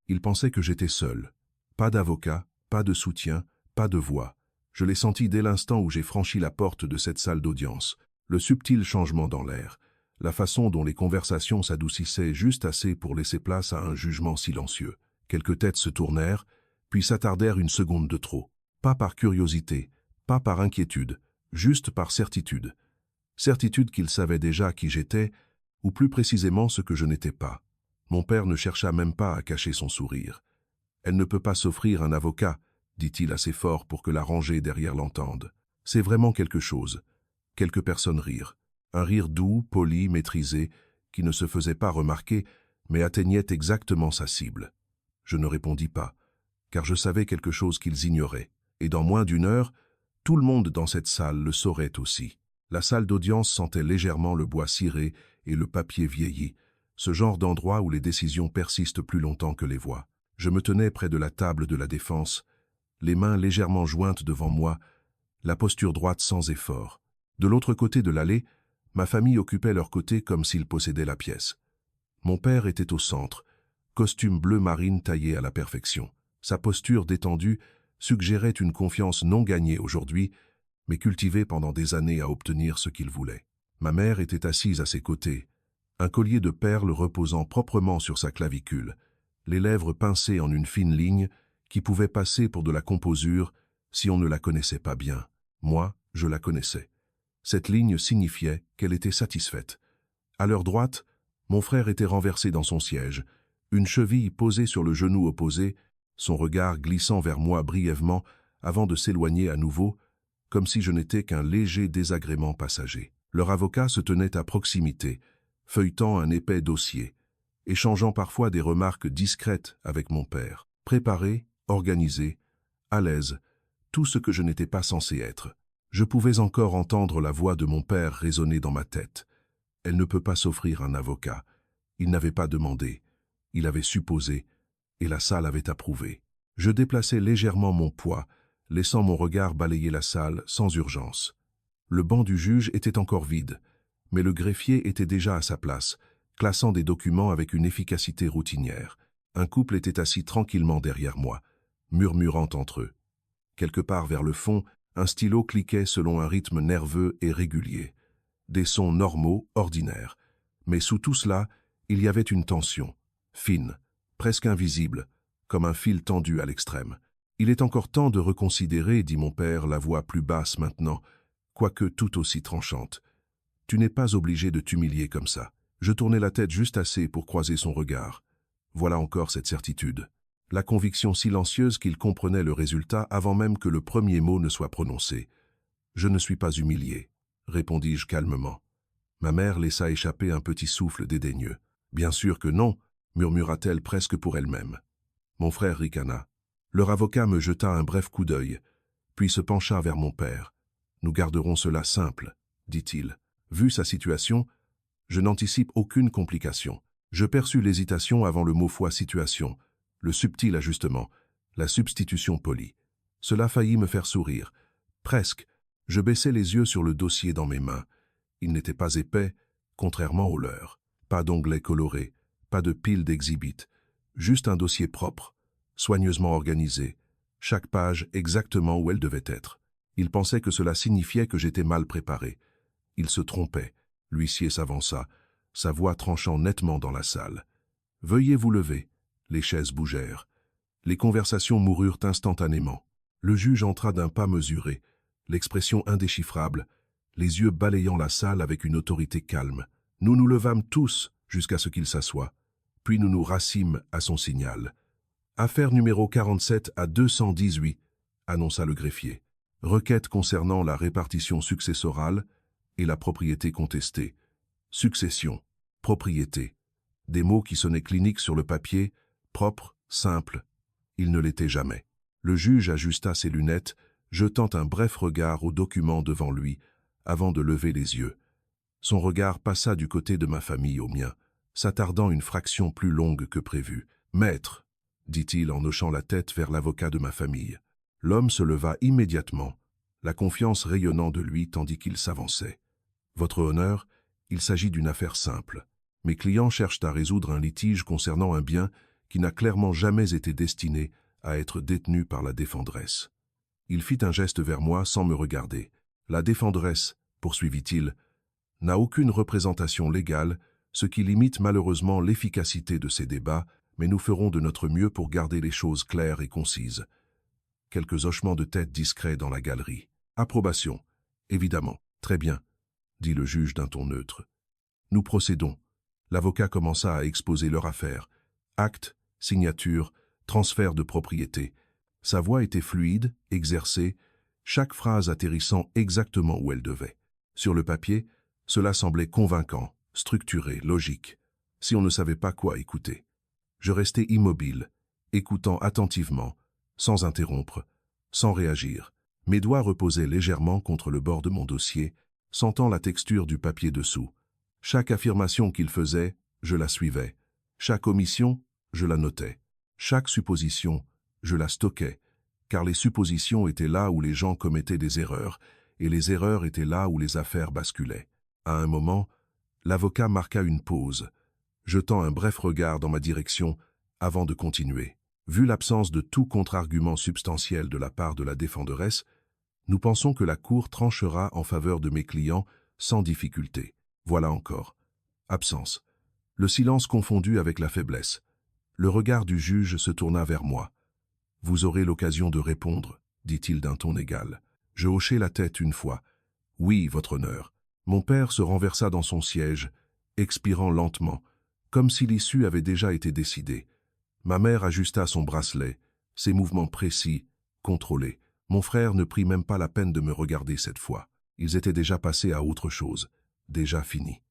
Il pensait que j'étais seul. Pas d'avocat, pas de soutien, pas de voix. Je l'ai senti dès l'instant où j'ai franchi la porte de cette salle d'audience. Le subtil changement dans l'air, la façon dont les conversations s'adoucissaient juste assez pour laisser place à un jugement silencieux. Quelques têtes se tournèrent, puis s'attardèrent une seconde de trop. Pas par curiosité, pas par inquiétude, juste par certitude. Certitude qu'ils savaient déjà qui j'étais, ou plus précisément ce que je n'étais pas. Mon père ne chercha même pas à cacher son sourire. « Elle ne peut pas s'offrir un avocat », dit-il assez fort pour que la rangée derrière l'entende. C'est vraiment quelque chose. Quelques personnes rirent. Un rire doux, poli, maîtrisé, qui ne se faisait pas remarquer, mais atteignait exactement sa cible. Je ne répondis pas, car je savais quelque chose qu'ils ignoraient. Et dans moins d'une heure, tout le monde dans cette salle le saurait aussi. La salle d'audience sentait légèrement le bois ciré et le papier vieilli, ce genre d'endroit où les décisions persistent plus longtemps que les voix. Je me tenais près de la table de la défense, les mains légèrement jointes devant moi, la posture droite sans effort. De l'autre côté de l'allée, ma famille occupait leur côté comme s'ils possédaient la pièce. Mon père était au centre, costume bleu marine taillé à la perfection. Sa posture détendue suggérait une confiance non gagnée aujourd'hui, mais cultivée pendant des années à obtenir ce qu'il voulait. Ma mère était assise à ses côtés, un collier de perles reposant proprement sur sa clavicule, les lèvres pincées en une fine ligne qui pouvait passer pour de la composure si on ne la connaissait pas bien. Moi, je la connaissais. Cette ligne signifiait qu'elle était satisfaite. À leur droite, mon frère était renversé dans son siège, une cheville posée sur le genou opposé, son regard glissant vers moi brièvement avant de s'éloigner à nouveau, comme si je n'étais qu'un léger désagrément passager. Leur avocat se tenait à proximité, feuilletant un épais dossier, échangeant parfois des remarques discrètes avec mon père. Préparé, organisé, à l'aise, tout ce que je n'étais pas censé être. Je pouvais encore entendre la voix de mon père résonner dans ma tête. Elle ne peut pas s'offrir un avocat. Il n'avait pas demandé. Il avait supposé, et la salle avait approuvé. Je déplaçais légèrement mon poids, laissant mon regard balayer la salle sans urgence. Le banc du juge était encore vide, mais le greffier était déjà à sa place, classant des documents avec une efficacité routinière. Un couple était assis tranquillement derrière moi, murmurant entre eux. Quelque part vers le fond, un stylo cliquait selon un rythme nerveux et régulier. Des sons normaux, ordinaires. Mais sous tout cela, il y avait une tension, fine, presque invisible, comme un fil tendu à l'extrême. « Il est encore temps de reconsidérer, dit mon père, la voix plus basse maintenant, quoique tout aussi tranchante. Tu n'es pas obligé de t'humilier comme ça. » Je tournai la tête juste assez pour croiser son regard. Voilà encore cette certitude. La conviction silencieuse qu'il comprenait le résultat avant même que le premier mot ne soit prononcé. « Je ne suis pas humilié, » répondis-je calmement. Ma mère laissa échapper un petit souffle dédaigneux. « Bien sûr que non, » murmura-t-elle presque pour elle-même. Mon frère ricana. Leur avocat me jeta un bref coup d'œil, puis se pencha vers mon père. « Nous garderons cela simple, » dit-il. Vu sa situation, je n'anticipe aucune complication. Je perçus l'hésitation avant le mot foi situation, le subtil ajustement, la substitution polie. Cela faillit me faire sourire. Presque, je baissai les yeux sur le dossier dans mes mains. Il n'était pas épais, contrairement au leur. Pas d'onglets colorés, pas de piles d'exhibits, juste un dossier propre, soigneusement organisé, chaque page exactement où elle devait être. Il pensait que cela signifiait que j'étais mal préparé. Il se trompait. L'huissier s'avança, sa voix tranchant nettement dans la salle. « Veuillez vous lever. » Les chaises bougèrent. Les conversations moururent instantanément. Le juge entra d'un pas mesuré, l'expression indéchiffrable, les yeux balayant la salle avec une autorité calme. Nous nous levâmes tous jusqu'à ce qu'il s'assoie, puis nous nous rassîmes à son signal. « Affaire numéro 47 à 218, » annonça le greffier. « Requête concernant la répartition successorale et la propriété contestée. Succession, propriété. » Des mots qui sonnaient cliniques sur le papier, propres, simples. Ils ne l'étaient jamais. Le juge ajusta ses lunettes, jetant un bref regard au document devant lui, avant de lever les yeux. Son regard passa du côté de ma famille au mien, s'attardant une fraction plus longue que prévu. « Maître !» dit-il en hochant la tête vers l'avocat de ma famille. L'homme se leva immédiatement, la confiance rayonnant de lui tandis qu'il s'avançait. « Votre honneur, il s'agit d'une affaire simple. Mes clients cherchent à résoudre un litige concernant un bien qui n'a clairement jamais été destiné à être détenu par la défenderesse. Il fit un geste vers moi sans me regarder. La défenderesse, poursuivit-il, n'a aucune représentation légale, ce qui limite malheureusement l'efficacité de ces débats, mais nous ferons de notre mieux pour garder les choses claires et concises. Quelques hochements de tête discrets dans la galerie. Approbation. Évidemment. Très bien, dit le juge d'un ton neutre. Nous procédons. L'avocat commença à exposer leur affaire. Acte, signature, transfert de propriété. Sa voix était fluide, exercée, chaque phrase atterrissant exactement où elle devait. Sur le papier, cela semblait convaincant, structuré, logique, si on ne savait pas quoi écouter. Je restais immobile, écoutant attentivement, sans interrompre, sans réagir. Mes doigts reposaient légèrement contre le bord de mon dossier, sentant la texture du papier dessous. Chaque affirmation qu'il faisait, je la suivais. Chaque omission, je la notais. Chaque supposition, je la stockais, car les suppositions étaient là où les gens commettaient des erreurs, et les erreurs étaient là où les affaires basculaient. À un moment, l'avocat marqua une pause, jetant un bref regard dans ma direction avant de continuer. Vu l'absence de tout contre-argument substantiel de la part de la défenderesse, nous pensons que la Cour tranchera en faveur de mes clients sans difficulté. Voilà encore. Absence. Le silence confondu avec la faiblesse. Le regard du juge se tourna vers moi. « Vous aurez l'occasion de répondre, » dit-il d'un ton égal. Je hochai la tête une fois. « Oui, votre honneur. » Mon père se renversa dans son siège, expirant lentement, comme si l'issue avait déjà été décidée. Ma mère ajusta son bracelet, ses mouvements précis, contrôlés. Mon frère ne prit même pas la peine de me regarder cette fois. Ils étaient déjà passés à autre chose, déjà finis.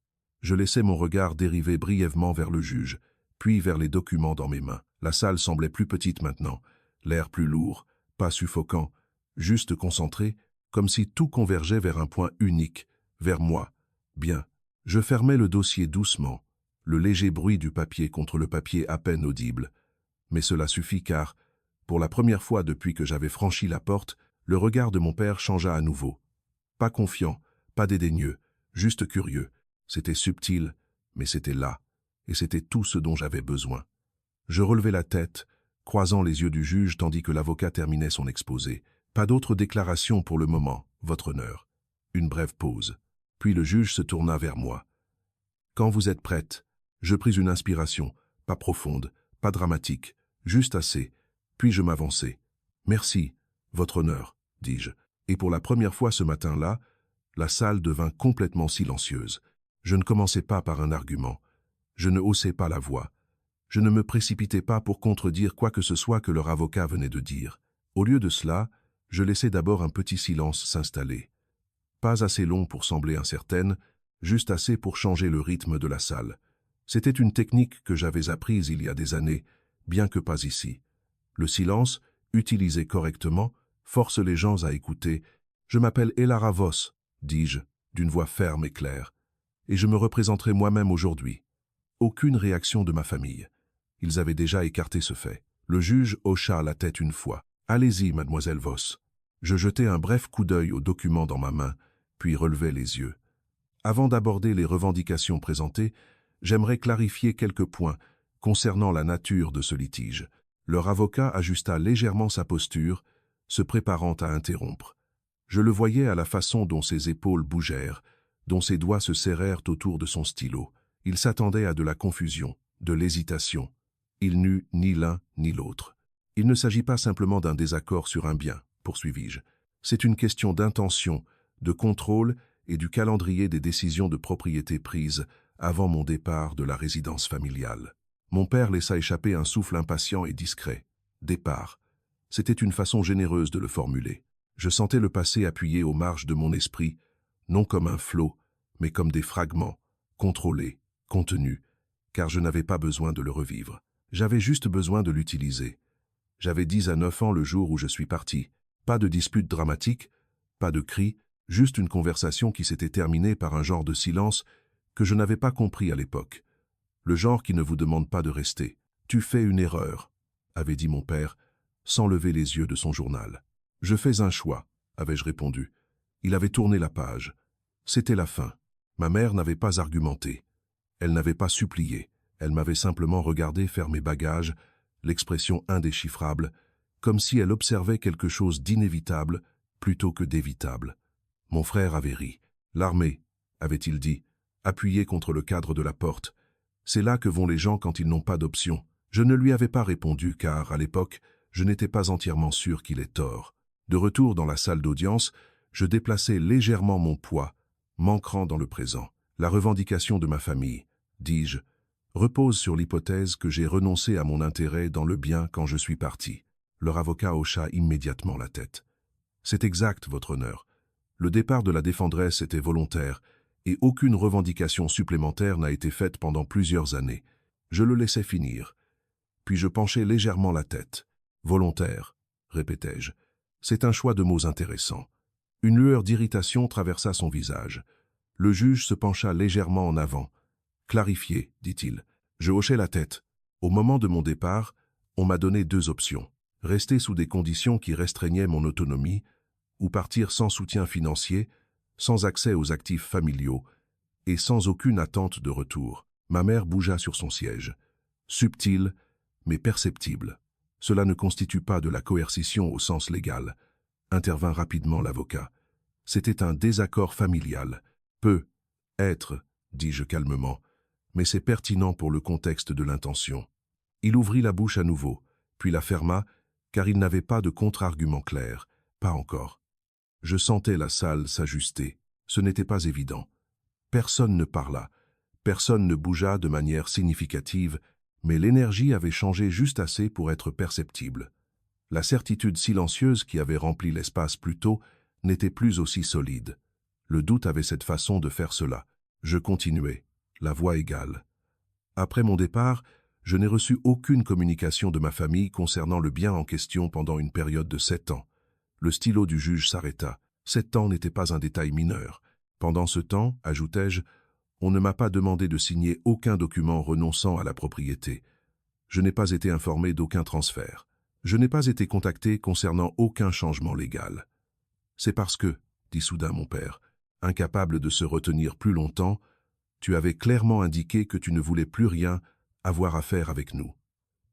Je laissai mon regard dériver brièvement vers le juge, puis vers les documents dans mes mains. La salle semblait plus petite maintenant, l'air plus lourd, pas suffocant, juste concentré, comme si tout convergeait vers un point unique, vers moi. Bien. Je fermai le dossier doucement, le léger bruit du papier contre le papier à peine audible. Mais cela suffit car, pour la première fois depuis que j'avais franchi la porte, le regard de mon père changea à nouveau. Pas confiant, pas dédaigneux, juste curieux. C'était subtil, mais c'était là, et c'était tout ce dont j'avais besoin. Je relevai la tête, croisant les yeux du juge tandis que l'avocat terminait son exposé. Pas d'autre déclaration pour le moment, votre honneur. Une brève pause. Puis le juge se tourna vers moi. Quand vous êtes prête, je pris une inspiration, pas profonde, pas dramatique, juste assez, puis je m'avançai. Merci, votre honneur, dis-je. Et pour la première fois ce matin-là, la salle devint complètement silencieuse. Je ne commençai pas par un argument. Je ne haussai pas la voix. Je ne me précipitai pas pour contredire quoi que ce soit que leur avocat venait de dire. Au lieu de cela, je laissai d'abord un petit silence s'installer. Pas assez long pour sembler incertaine, juste assez pour changer le rythme de la salle. C'était une technique que j'avais apprise il y a des années, bien que pas ici. Le silence, utilisé correctement, force les gens à écouter. Je m'appelle Elara Voss, dis-je, d'une voix ferme et claire, et je me représenterai moi-même aujourd'hui. Aucune réaction de ma famille. Ils avaient déjà écarté ce fait. Le juge hocha la tête une fois. « Allez-y, mademoiselle Voss. » Je jetai un bref coup d'œil au document dans ma main, puis relevai les yeux. Avant d'aborder les revendications présentées, j'aimerais clarifier quelques points concernant la nature de ce litige. Leur avocat ajusta légèrement sa posture, se préparant à interrompre. Je le voyais à la façon dont ses épaules bougèrent, dont ses doigts se serrèrent autour de son stylo. Il s'attendait à de la confusion, de l'hésitation. Il n'eut ni l'un ni l'autre. Il ne s'agit pas simplement d'un désaccord sur un bien, poursuivis-je. C'est une question d'intention, de contrôle et du calendrier des décisions de propriété prises avant mon départ de la résidence familiale. Mon père laissa échapper un souffle impatient et discret. Départ. C'était une façon généreuse de le formuler. Je sentais le passé appuyé aux marges de mon esprit, non comme un flot, mais comme des fragments, contrôlés, contenus, car je n'avais pas besoin de le revivre. J'avais juste besoin de l'utiliser. J'avais 10 à 9 ans le jour où je suis parti. Pas de dispute dramatique, pas de cris, juste une conversation qui s'était terminée par un genre de silence que je n'avais pas compris à l'époque. Le genre qui ne vous demande pas de rester. « Tu fais une erreur », avait dit mon père, sans lever les yeux de son journal. « Je fais un choix », avais-je répondu. Il avait tourné la page. C'était la fin. Ma mère n'avait pas argumenté. Elle n'avait pas supplié. Elle m'avait simplement regardé faire mes bagages, l'expression indéchiffrable, comme si elle observait quelque chose d'inévitable plutôt que d'évitable. Mon frère avait ri. L'armée, avait-il dit, appuyé contre le cadre de la porte. C'est là que vont les gens quand ils n'ont pas d'option. Je ne lui avais pas répondu car, à l'époque, je n'étais pas entièrement sûr qu'il ait tort. De retour dans la salle d'audience, je déplaçais légèrement mon poids, m'ancrant dans le présent. La revendication de ma famille, dis-je, repose sur l'hypothèse que j'ai renoncé à mon intérêt dans le bien quand je suis parti. Leur avocat hocha immédiatement la tête. C'est exact, votre honneur. Le départ de la défendresse était volontaire et aucune revendication supplémentaire n'a été faite pendant plusieurs années. Je le laissai finir. Puis je penchai légèrement la tête. Volontaire, répétai-je. C'est un choix de mots intéressant. Une lueur d'irritation traversa son visage. Le juge se pencha légèrement en avant. Clarifié, dit-il. Je hochai la tête. Au moment de mon départ, on m'a donné deux options. Rester sous des conditions qui restreignaient mon autonomie, ou partir sans soutien financier, sans accès aux actifs familiaux, et sans aucune attente de retour. Ma mère bougea sur son siège. Subtil, mais perceptible. Cela ne constitue pas de la coercition au sens légal, intervint rapidement l'avocat. C'était un désaccord familial. Peut être, dis-je calmement, mais c'est pertinent pour le contexte de l'intention. Il ouvrit la bouche à nouveau, puis la ferma, car il n'avait pas de contre-argument clair. Pas encore. Je sentais la salle s'ajuster. Ce n'était pas évident. Personne ne parla. Personne ne bougea de manière significative, mais l'énergie avait changé juste assez pour être perceptible. La certitude silencieuse qui avait rempli l'espace plus tôt n'était plus aussi solide. Le doute avait cette façon de faire cela. Je continuai, la voix égale. Après mon départ, je n'ai reçu aucune communication de ma famille concernant le bien en question pendant une période de 7 ans. Le stylo du juge s'arrêta. 7 ans n'était pas un détail mineur. Pendant ce temps, ajoutai-je, on ne m'a pas demandé de signer aucun document renonçant à la propriété. Je n'ai pas été informé d'aucun transfert. Je n'ai pas été contacté concernant aucun changement légal. C'est parce que, dit soudain mon père, incapable de se retenir plus longtemps, tu avais clairement indiqué que tu ne voulais plus rien avoir à faire avec nous.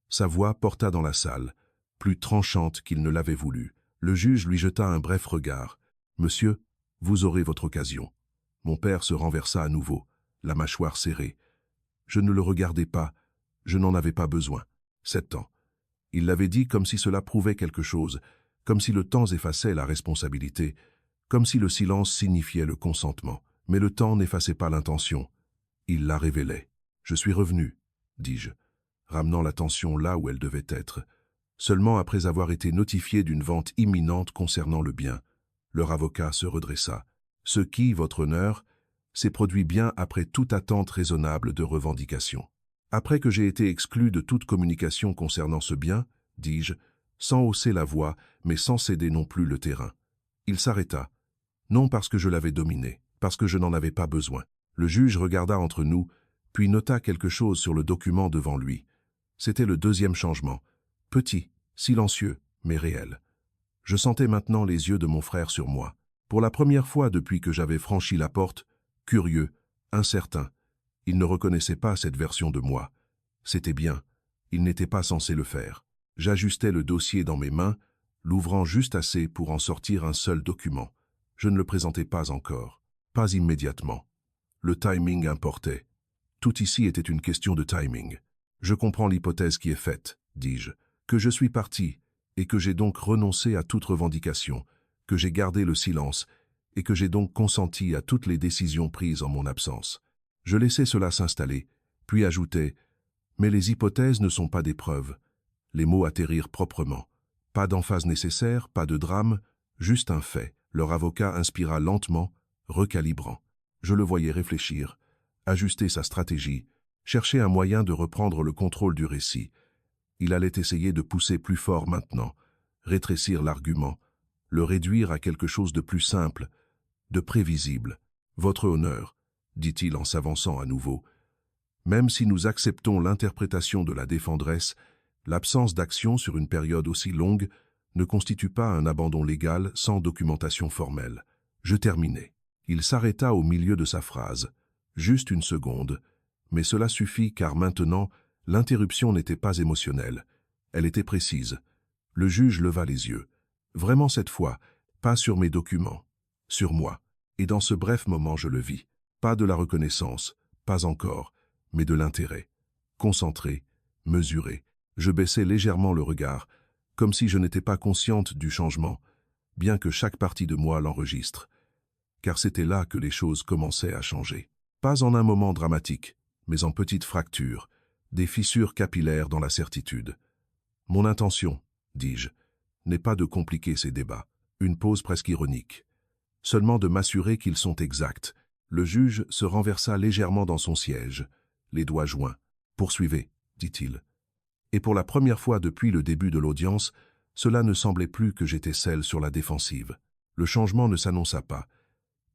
Sa voix porta dans la salle, plus tranchante qu'il ne l'avait voulu. Le juge lui jeta un bref regard. « Monsieur, vous aurez votre occasion. » Mon père se renversa à nouveau, la mâchoire serrée. Je ne le regardais pas, je n'en avais pas besoin. 7 ans. Il l'avait dit comme si cela prouvait quelque chose, comme si le temps effaçait la responsabilité, comme si le silence signifiait le consentement. Mais le temps n'effaçait pas l'intention. Il la révélait. « Je suis revenu, » dis-je, ramenant l'attention là où elle devait être, seulement après avoir été notifié d'une vente imminente concernant le bien. Leur avocat se redressa. « Ce qui, votre honneur, s'est produit bien après toute attente raisonnable de revendication. Après que j'ai été exclu de toute communication concernant ce bien, dis-je, sans hausser la voix, mais sans céder non plus le terrain. Il s'arrêta, non parce que je l'avais dominé, parce que je n'en avais pas besoin. Le juge regarda entre nous, puis nota quelque chose sur le document devant lui. C'était le deuxième changement, petit, silencieux, mais réel. Je sentais maintenant les yeux de mon frère sur moi. Pour la première fois depuis que j'avais franchi la porte, curieux, incertain, il ne reconnaissait pas cette version de moi. C'était bien, il n'était pas censé le faire. J'ajustais le dossier dans mes mains, l'ouvrant juste assez pour en sortir un seul document. Je ne le présentais pas encore, pas immédiatement. Le timing importait. Tout ici était une question de timing. Je comprends l'hypothèse qui est faite, dis-je, que je suis parti et que j'ai donc renoncé à toute revendication, que j'ai gardé le silence et que j'ai donc consenti à toutes les décisions prises en mon absence. Je laissai cela s'installer, puis ajoutai « Mais les hypothèses ne sont pas des preuves. » Les mots atterrirent proprement. Pas d'emphase nécessaire, pas de drame, juste un fait. Leur avocat inspira lentement, recalibrant. Je le voyais réfléchir, ajuster sa stratégie, chercher un moyen de reprendre le contrôle du récit. Il allait essayer de pousser plus fort maintenant, rétrécir l'argument, le réduire à quelque chose de plus simple, de prévisible. « Votre honneur, » dit-il en s'avançant à nouveau, « même si nous acceptons l'interprétation de la défendresse, l'absence d'action sur une période aussi longue ne constitue pas un abandon légal sans documentation formelle. » Je terminai. Il s'arrêta au milieu de sa phrase. Juste une seconde, Mais cela suffit car maintenant, l'interruption n'était pas émotionnelle. Elle était précise. Le juge leva les yeux. Vraiment cette fois, pas sur mes documents, sur moi. Et dans ce bref moment, je le vis. Pas de la reconnaissance, pas encore, mais de l'intérêt. Concentré, mesuré. Je baissais légèrement le regard, comme si je n'étais pas consciente du changement, bien que chaque partie de moi l'enregistre. Car c'était là que les choses commençaient à changer. Pas en un moment dramatique, mais en petites fractures, des fissures capillaires dans la certitude. Mon intention, dis-je, n'est pas de compliquer ces débats, une pause presque ironique, seulement de m'assurer qu'ils sont exacts. Le juge se renversa légèrement dans son siège, les doigts joints. « Poursuivez », dit-il. Et pour la première fois depuis le début de l'audience, cela ne semblait plus que j'étais celle sur la défensive. Le changement ne s'annonça pas.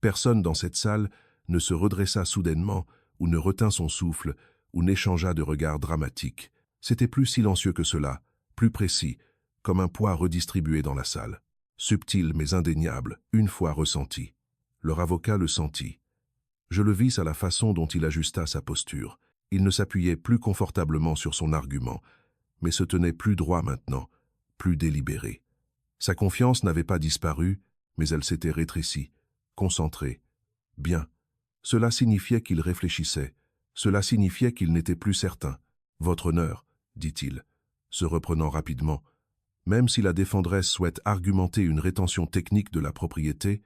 Personne dans cette salle ne se redressa soudainement, ou ne retint son souffle, ou n'échangea de regards dramatiques. C'était plus silencieux que cela, plus précis, comme un poids redistribué dans la salle. Subtil mais indéniable, une fois ressenti. Leur avocat le sentit. Je le vis à la façon dont il ajusta sa posture. Il ne s'appuyait plus confortablement sur son argument, mais se tenait plus droit maintenant, plus délibéré. Sa confiance n'avait pas disparu, mais elle s'était rétrécie, concentrée. Bien. Cela signifiait qu'il réfléchissait. Cela signifiait qu'il n'était plus certain. « Votre honneur, » dit-il, se reprenant rapidement. Même si la défendresse souhaite argumenter une rétention technique de la propriété,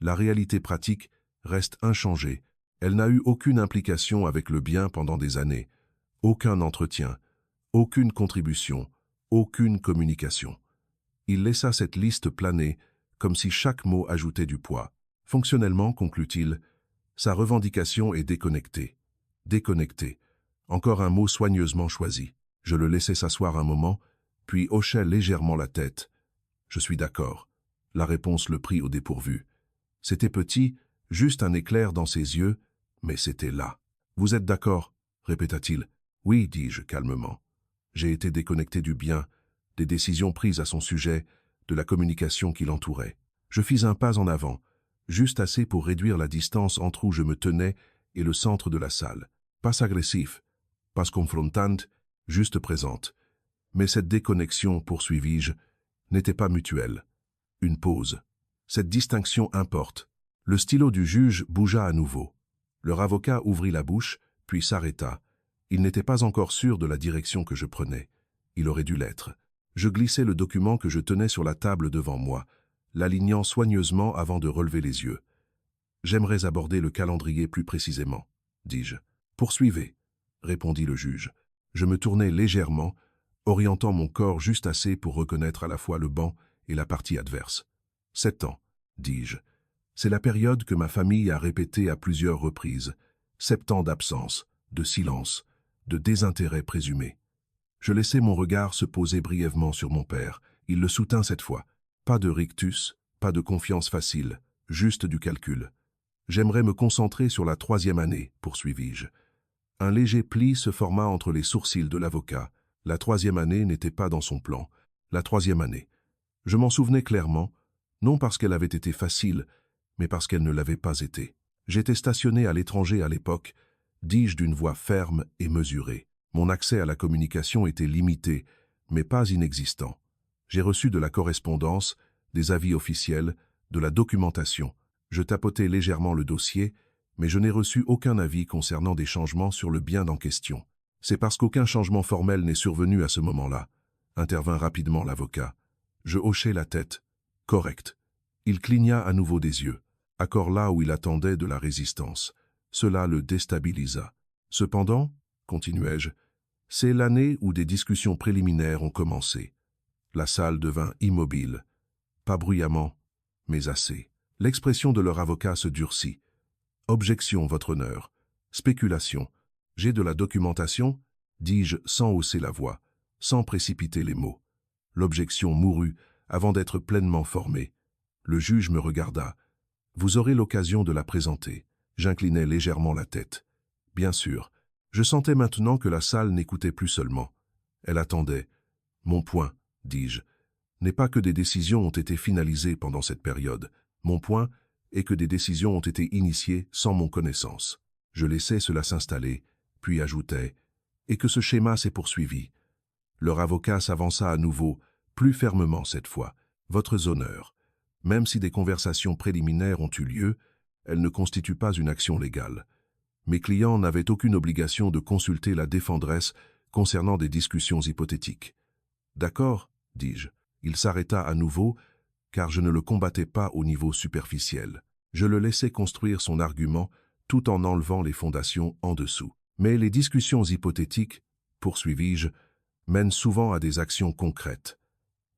la réalité pratique reste inchangée. Elle n'a eu aucune implication avec le bien pendant des années, aucun entretien, aucune contribution, aucune communication. Il laissa cette liste planer, comme si chaque mot ajoutait du poids. Fonctionnellement, conclut-il, sa revendication est déconnectée. Déconnectée. Encore un mot soigneusement choisi. Je le laissai s'asseoir un moment, puis hochai légèrement la tête. Je suis d'accord. La réponse le prit au dépourvu. C'était petit, juste un éclair dans ses yeux, mais c'était là. Vous êtes d'accord, répéta-t-il. Oui, dis-je calmement. J'ai été déconnecté du bien, des décisions prises à son sujet, de la communication qui l'entourait. Je fis un pas en avant, juste assez pour réduire la distance entre où je me tenais et le centre de la salle. Pas agressif, pas confrontante, juste présente. Mais cette déconnexion, poursuivis-je, n'était pas mutuelle. Une pause. Cette distinction importe. Le stylo du juge bougea à nouveau. Leur avocat ouvrit la bouche, puis s'arrêta. Il n'était pas encore sûr de la direction que je prenais. Il aurait dû l'être. Je glissai le document que je tenais sur la table devant moi, l'alignant soigneusement avant de relever les yeux. J'aimerais aborder le calendrier plus précisément, dis-je. Poursuivez, répondit le juge. Je me tournai légèrement, orientant mon corps juste assez pour reconnaître à la fois le banc et la partie adverse. 7 ans, dis-je. C'est la période que ma famille a répétée à plusieurs reprises. 7 ans d'absence, de silence, de désintérêt présumé. Je laissai mon regard se poser brièvement sur mon père. Il le soutint cette fois. Pas de rictus, pas de confiance facile, juste du calcul. J'aimerais me concentrer sur la 3e année, poursuivis-je. Un léger pli se forma entre les sourcils de l'avocat. La 3e année n'était pas dans son plan. La 3e année. Je m'en souvenais clairement, non parce qu'elle avait été facile, mais parce qu'elle ne l'avait pas été. J'étais stationné à l'étranger à l'époque, dis-je d'une voix ferme et mesurée. Mon accès à la communication était limité, mais pas inexistant. J'ai reçu de la correspondance, des avis officiels, de la documentation. Je tapotai légèrement le dossier, mais je n'ai reçu aucun avis concernant des changements sur le bien en question. C'est parce qu'aucun changement formel n'est survenu à ce moment-là, intervint rapidement l'avocat. Je hochai la tête. Correct. Il cligna à nouveau des yeux, accord là où il attendait de la résistance. Cela le déstabilisa. Cependant, continuai-je, c'est l'année où des discussions préliminaires ont commencé. La salle devint immobile. Pas bruyamment, mais assez. L'expression de leur avocat se durcit. Objection, votre honneur. Spéculation. J'ai de la documentation, dis-je sans hausser la voix, sans précipiter les mots. L'objection mourut avant d'être pleinement formée. Le juge me regarda. Vous aurez l'occasion de la présenter. J'inclinai légèrement la tête. Bien sûr. Je sentais maintenant que la salle n'écoutait plus seulement. Elle attendait. Mon point, dis-je, n'est pas que des décisions ont été finalisées pendant cette période. Mon point est que des décisions ont été initiées sans mon connaissance. Je laissai cela s'installer, puis ajoutait « et que ce schéma s'est poursuivi ». Leur avocat s'avança à nouveau, plus fermement cette fois. « Votre honneur, même si des conversations préliminaires ont eu lieu, elles ne constituent pas une action légale. Mes clients n'avaient aucune obligation de consulter la défendresse concernant des discussions hypothétiques. »« D'accord, dis-je. » Il s'arrêta à nouveau, car je ne le combattais pas au niveau superficiel. Je le laissais construire son argument tout en enlevant les fondations en dessous. Mais les discussions hypothétiques, poursuivis-je, mènent souvent à des actions concrètes.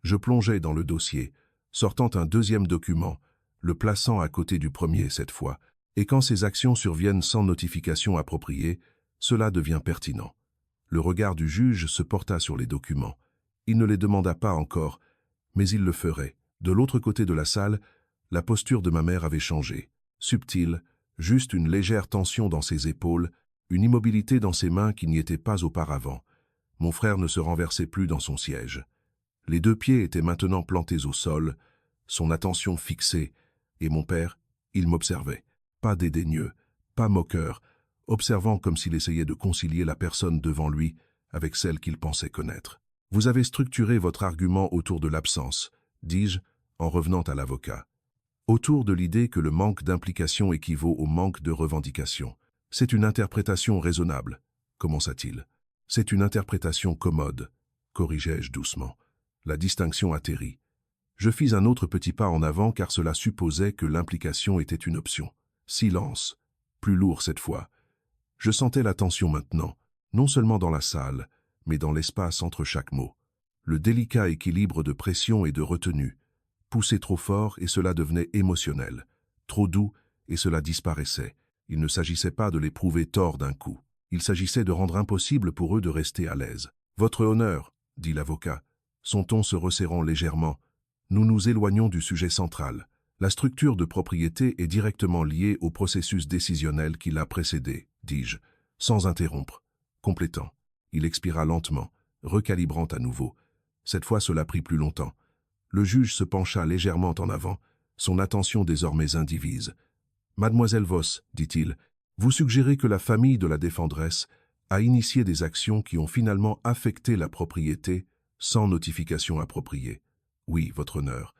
Je plongeai dans le dossier, sortant un deuxième document, le plaçant à côté du premier cette fois, et quand ces actions surviennent sans notification appropriée, cela devient pertinent. Le regard du juge se porta sur les documents. Il ne les demanda pas encore, mais il le ferait. De l'autre côté de la salle, la posture de ma mère avait changé. Subtile, juste une légère tension dans ses épaules, une immobilité dans ses mains qui n'y était pas auparavant. Mon frère ne se renversait plus dans son siège. Les deux pieds étaient maintenant plantés au sol, son attention fixée, et mon père, il m'observait. Pas dédaigneux, pas moqueur, observant comme s'il essayait de concilier la personne devant lui avec celle qu'il pensait connaître. « Vous avez structuré votre argument autour de l'absence, dis-je, en revenant à l'avocat. Autour de l'idée que le manque d'implication équivaut au manque de revendication. C'est une interprétation raisonnable, commença-t-il. C'est une interprétation commode, corrigeai-je doucement. La distinction atterrit. Je fis un autre petit pas en avant car cela supposait que l'implication était une option. Silence, plus lourd cette fois. Je sentais la tension maintenant, non seulement dans la salle, mais dans l'espace entre chaque mot. Le délicat équilibre de pression et de retenue. Poussé trop fort et cela devenait émotionnel. Trop doux et cela disparaissait. Il ne s'agissait pas de les prouver tort d'un coup. Il s'agissait de rendre impossible pour eux de rester à l'aise. « Votre honneur, » dit l'avocat, son ton se resserrant légèrement. Nous nous éloignons du sujet central. La structure de propriété est directement liée au processus décisionnel qui l'a précédé, dis-je, sans interrompre, complétant. Il expira lentement, recalibrant à nouveau. Cette fois, cela prit plus longtemps. Le juge se pencha légèrement en avant, son attention désormais indivise. « Mademoiselle Voss, dit-il, vous suggérez que la famille de la défendresse a initié des actions qui ont finalement affecté la propriété sans notification appropriée. Oui, votre honneur.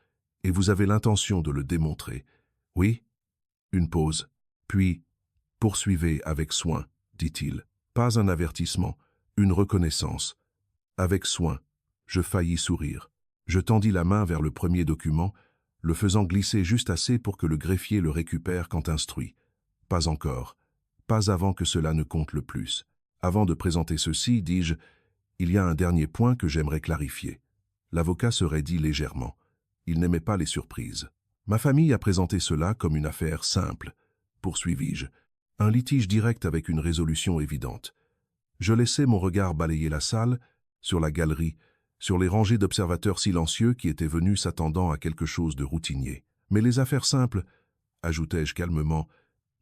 Et vous avez l'intention de le démontrer. Oui ?» Une pause. Puis, « Poursuivez avec soin, dit-il. Pas un avertissement, une reconnaissance. Avec soin. » Je faillis sourire. Je tendis la main vers le premier document, le faisant glisser juste assez pour que le greffier le récupère quand instruit. Pas encore. Pas avant que cela ne compte le plus. Avant de présenter ceci, dis-je, il y a un dernier point que j'aimerais clarifier. L'avocat se raidit légèrement. Il n'aimait pas les surprises. Ma famille a présenté cela comme une affaire simple, poursuivis-je, un litige direct avec une résolution évidente. Je laissai mon regard balayer la salle, sur la galerie, sur les rangées d'observateurs silencieux qui étaient venus s'attendant à quelque chose de routinier. Mais les affaires simples, ajoutai-je calmement,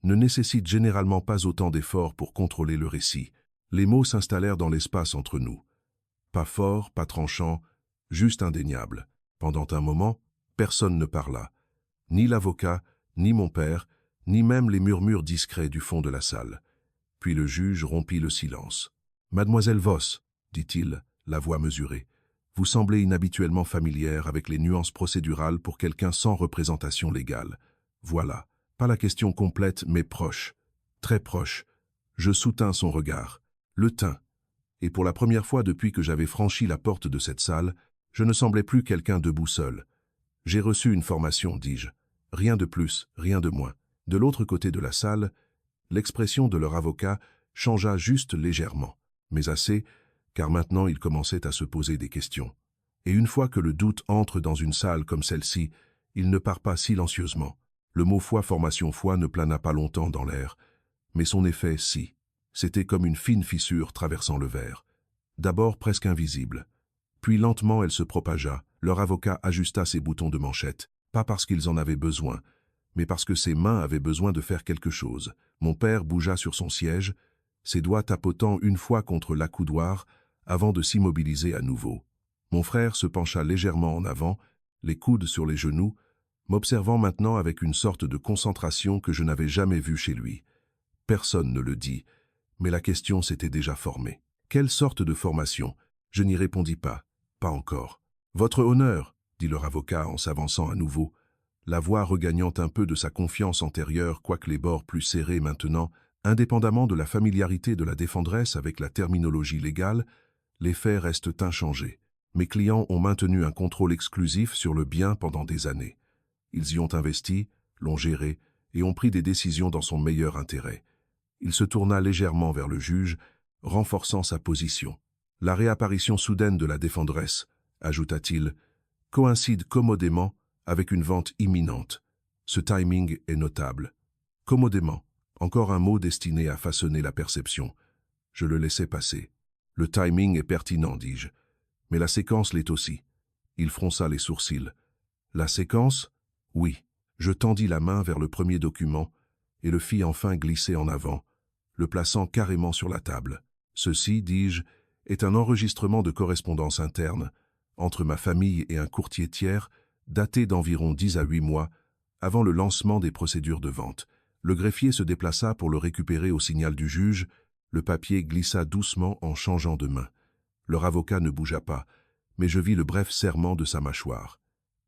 ne nécessitent généralement pas autant d'efforts pour contrôler le récit. Les mots s'installèrent dans l'espace entre nous. Pas fort, pas tranchant, juste indéniable. Pendant un moment, personne ne parla. Ni l'avocat, ni mon père, ni même les murmures discrets du fond de la salle. Puis le juge rompit le silence. « Mademoiselle Voss, dit-il, la voix mesurée, vous semblez inhabituellement familière avec les nuances procédurales pour quelqu'un sans représentation légale. Voilà, pas la question complète, mais proche, très proche. » Je soutins son regard, le tint, et pour la première fois depuis que j'avais franchi la porte de cette salle, je ne semblais plus quelqu'un debout seul. « J'ai reçu une formation, dis-je. Rien de plus, rien de moins. » De l'autre côté de la salle, l'expression de leur avocat changea juste légèrement, mais assez, car maintenant il commençait à se poser des questions. Et une fois que le doute entre dans une salle comme celle-ci, il ne part pas silencieusement. Le mot foi-formation-foi ne plana pas longtemps dans l'air, mais son effet, si. C'était comme une fine fissure traversant le verre. D'abord presque invisible. Puis lentement elle se propagea. Leur avocat ajusta ses boutons de manchette, pas parce qu'ils en avaient besoin, mais parce que ses mains avaient besoin de faire quelque chose. Mon père bougea sur son siège, ses doigts tapotant une fois contre l'accoudoir avant de s'immobiliser à nouveau. Mon frère se pencha légèrement en avant, les coudes sur les genoux, m'observant maintenant avec une sorte de concentration que je n'avais jamais vue chez lui. Personne ne le dit, Mais la question s'était déjà formée. Quelle sorte de formation? Je n'y répondis pas. Pas encore. Votre honneur, dit leur avocat en s'avançant à nouveau, la voix regagnant un peu de sa confiance antérieure, quoique les bords plus serrés maintenant, indépendamment de la familiarité de la défendresse avec la terminologie légale, les faits restent inchangés. Mes clients ont maintenu un contrôle exclusif sur le bien pendant des années. Ils y ont investi, l'ont géré et ont pris des décisions dans son meilleur intérêt. Il se tourna légèrement vers le juge, renforçant sa position. La réapparition soudaine de la défendresse, ajouta-t-il, coïncide commodément avec une vente imminente. Ce timing est notable. Commodément, encore un mot destiné à façonner la perception. Je le laissai passer. Le timing est pertinent, dis-je. Mais la séquence l'est aussi. Il fronça les sourcils. La séquence? Oui. Je tendis la main vers le premier document et le fis enfin glisser en avant, le plaçant carrément sur la table. Ceci, dis-je, est un enregistrement de correspondance interne entre ma famille et un courtier tiers daté d'environ 10 à 8 mois avant le lancement des procédures de vente. Le greffier se déplaça pour le récupérer au signal du juge. Le papier glissa doucement en changeant de main. Leur avocat ne bougea pas, mais je vis le bref serrement de sa mâchoire.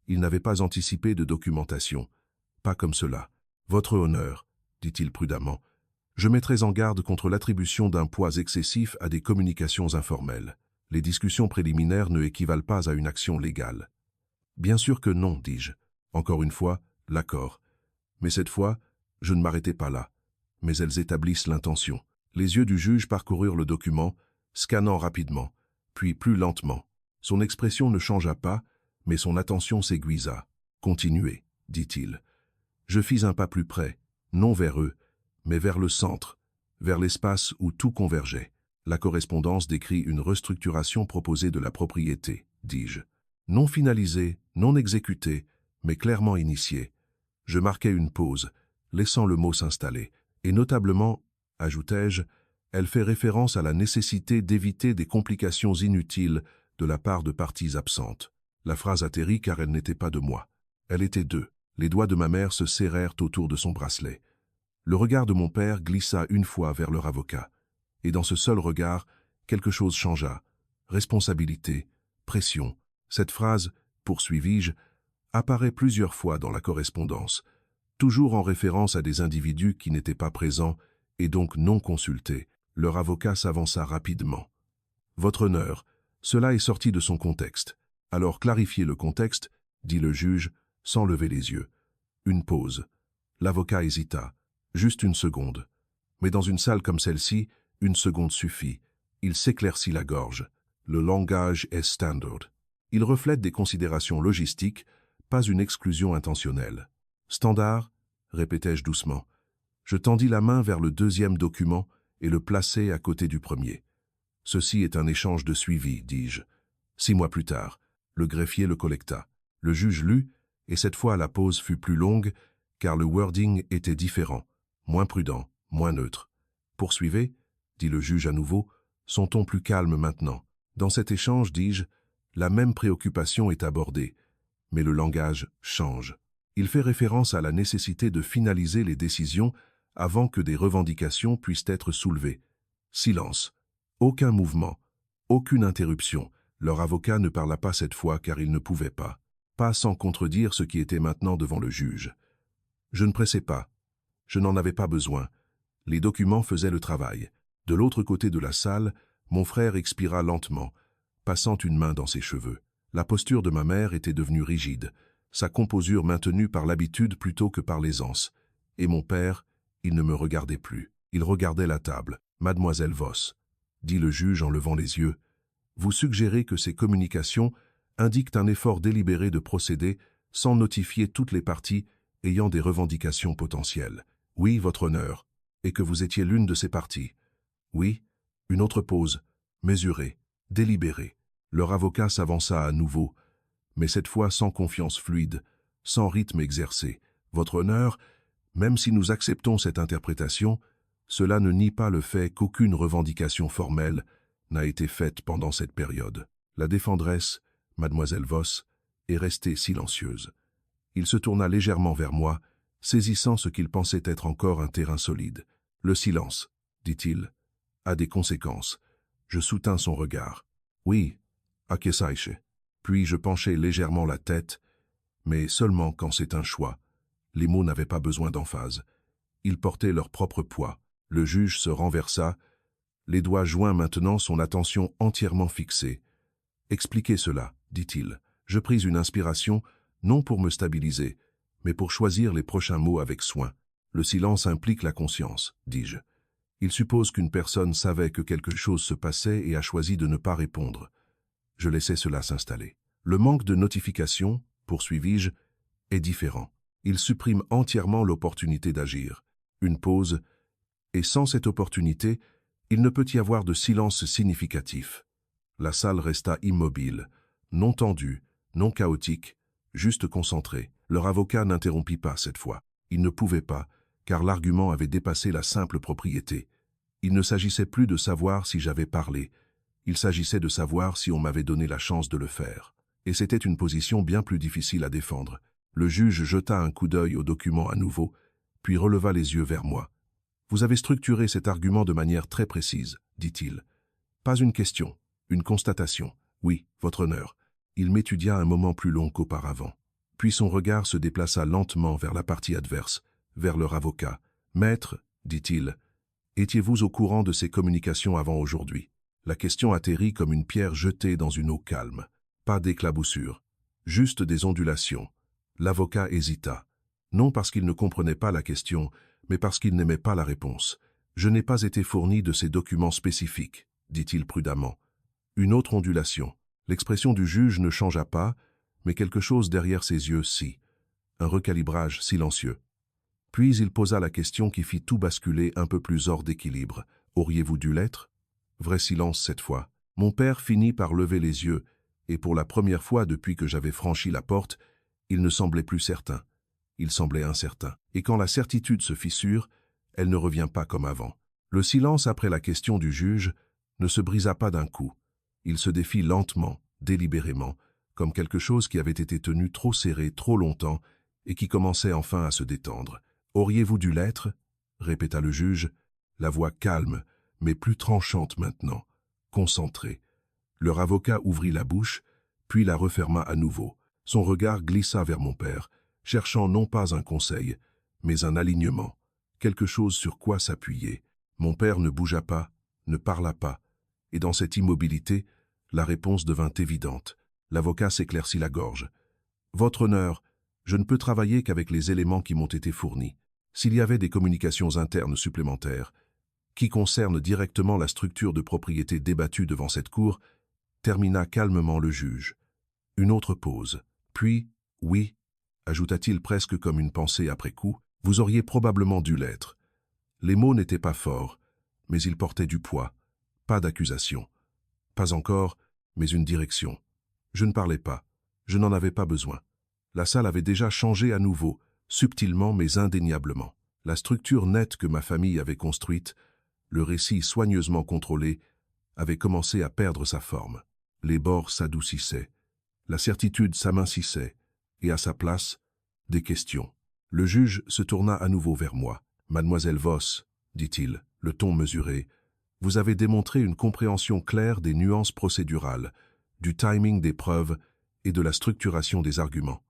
Il n'avait pas anticipé de documentation. Pas comme cela. Votre honneur, dit-il prudemment, je mettrai en garde contre l'attribution d'un poids excessif à des communications informelles. Les discussions préliminaires ne équivalent pas à une action légale. Bien sûr que non, dis-je. Encore une fois, l'accord. Mais cette fois, je ne m'arrêtai pas là. Mais elles établissent l'intention. Les yeux du juge parcoururent le document, scannant rapidement, puis plus lentement. Son expression ne changea pas, mais son attention s'aiguisa. Continuez, dit-il. Je fis un pas plus près, non vers eux, mais vers le centre, vers l'espace où tout convergeait. La correspondance décrit une restructuration proposée de la propriété, dis-je. Non finalisée, non exécutée, mais clairement initiée. Je marquai une pause, laissant le mot s'installer, et notablement, ajoutai-je, elle fait référence à la nécessité d'éviter des complications inutiles de la part de parties absentes. La phrase atterrit car elle n'était pas de moi. Elle était d'eux. Les doigts de ma mère se serrèrent autour de son bracelet. Le regard de mon père glissa une fois vers leur avocat. Et dans ce seul regard, quelque chose changea. Responsabilité, pression. Cette phrase, poursuivis-je, apparaît plusieurs fois dans la correspondance, toujours en référence à des individus qui n'étaient pas présents et donc non consultés. Leur avocat s'avança rapidement. Votre honneur, cela est sorti de son contexte. Alors clarifiez le contexte, dit le juge, sans lever les yeux. Une pause. L'avocat hésita. Juste une seconde. Mais dans une salle comme celle-ci, une seconde suffit. Il s'éclaircit la gorge. Le langage est standard. Il reflète des considérations logistiques, pas une exclusion intentionnelle. Standard, répétai-je doucement. Je tendis la main vers le deuxième document et le plaçai à côté du premier. Ceci est un échange de suivi, dis-je. 6 mois plus tard, le greffier le collecta. Le juge lut, et cette fois la pause fut plus longue, car le wording était différent, moins prudent, moins neutre. Poursuivez, dit le juge à nouveau, son ton plus calme maintenant. Dans cet échange, dis-je, la même préoccupation est abordée, mais le langage change. Il fait référence à la nécessité de finaliser les décisions avant que des revendications puissent être soulevées. Silence. Aucun mouvement. Aucune interruption. Leur avocat ne parla pas cette fois car il ne pouvait pas. Pas sans contredire ce qui était maintenant devant le juge. Je ne pressais pas. Je n'en avais pas besoin. Les documents faisaient le travail. De l'autre côté de la salle, mon frère expira lentement, passant une main dans ses cheveux. La posture de ma mère était devenue rigide, sa composure maintenue par l'habitude plutôt que par l'aisance. Et mon père, il ne me regardait plus. Il regardait la table. Mademoiselle Voss, dit le juge en levant les yeux, vous suggérez que ces communications indiquent un effort délibéré de procéder sans notifier toutes les parties ayant des revendications potentielles. Oui, votre honneur, et que vous étiez l'une de ces parties. Oui, une autre pause, mesurée, délibérée. Leur avocat s'avança à nouveau, mais cette fois sans confiance fluide, sans rythme exercé. Votre honneur, même si nous acceptons cette interprétation, cela ne nie pas le fait qu'aucune revendication formelle n'a été faite pendant cette période. La défendresse, mademoiselle Voss, est restée silencieuse. Il se tourna légèrement vers moi, saisissant ce qu'il pensait être encore un terrain solide. Le silence, dit-il, a des conséquences. Je soutins son regard. Oui, Akesaiche. Puis je penchai légèrement la tête, mais seulement quand c'est un choix. Les mots n'avaient pas besoin d'emphase. Ils portaient leur propre poids. Le juge se renversa, les doigts joints maintenant, son attention entièrement fixée. « Expliquez cela, dit-il. Je pris une inspiration, non pour me stabiliser, mais pour choisir les prochains mots avec soin. Le silence implique la conscience, dis-je. Il suppose qu'une personne savait que quelque chose se passait et a choisi de ne pas répondre. Je laissai cela s'installer. Le manque de notification, poursuivis-je, est différent. Il supprime entièrement l'opportunité d'agir. Une pause, et sans cette opportunité, il ne peut y avoir de silence significatif. La salle resta immobile, non tendue, non chaotique, juste concentrée. Leur avocat n'interrompit pas cette fois. Il ne pouvait pas, car l'argument avait dépassé la simple propriété. Il ne s'agissait plus de savoir si j'avais parlé. Il s'agissait de savoir si on m'avait donné la chance de le faire. Et c'était une position bien plus difficile à défendre. Le juge jeta un coup d'œil au document à nouveau, puis releva les yeux vers moi. « Vous avez structuré cet argument de manière très précise, dit-il. Pas une question, une constatation. Oui, votre honneur. » Il m'étudia un moment plus long qu'auparavant. Puis son regard se déplaça lentement vers la partie adverse, vers leur avocat. « Maître, dit-il, étiez-vous au courant de ces communications avant aujourd'hui ?» La question atterrit comme une pierre jetée dans une eau calme. Pas d'éclaboussure, juste des ondulations. L'avocat hésita. Non parce qu'il ne comprenait pas la question, mais parce qu'il n'aimait pas la réponse. « Je n'ai pas été fourni de ces documents spécifiques, » dit-il prudemment. Une autre ondulation. L'expression du juge ne changea pas, mais quelque chose derrière ses yeux, si. Un recalibrage silencieux. Puis il posa la question qui fit tout basculer un peu plus hors d'équilibre. « Auriez-vous dû l'être » Vrai silence cette fois. Mon père finit par lever les yeux, et pour la première fois depuis que j'avais franchi la porte, il ne semblait plus certain. Il semblait incertain. Et quand la certitude se fissure, elle ne revient pas comme avant. Le silence après la question du juge ne se brisa pas d'un coup. Il se défit lentement, délibérément, comme quelque chose qui avait été tenu trop serré trop longtemps et qui commençait enfin à se détendre. « Auriez-vous dû l'être » répéta le juge, la voix calme, mais plus tranchante maintenant, concentrée. Leur avocat ouvrit la bouche, puis la referma à nouveau. Son regard glissa vers mon père, cherchant non pas un conseil, mais un alignement, quelque chose sur quoi s'appuyer. Mon père ne bougea pas, ne parla pas, et dans cette immobilité, la réponse devint évidente. L'avocat s'éclaircit la gorge. « Votre honneur, je ne peux travailler qu'avec les éléments qui m'ont été fournis. S'il y avait des communications internes supplémentaires, qui concernent directement la structure de propriété débattue devant cette cour, termina calmement le juge. Une autre pause. Puis, oui, ajouta-t-il presque comme une pensée après coup, vous auriez probablement dû l'être. Les mots n'étaient pas forts, mais ils portaient du poids. Pas d'accusation. Pas encore, mais une direction. Je ne parlais pas. Je n'en avais pas besoin. La salle avait déjà changé à nouveau, subtilement mais indéniablement. La structure nette que ma famille avait construite, le récit soigneusement contrôlé, avait commencé à perdre sa forme. Les bords s'adoucissaient, la certitude s'amincissait, et à sa place, des questions. Le juge se tourna à nouveau vers moi. « Mademoiselle Voss, dit-il, le ton mesuré, vous avez démontré une compréhension claire des nuances procédurales, du timing des preuves et de la structuration des arguments. »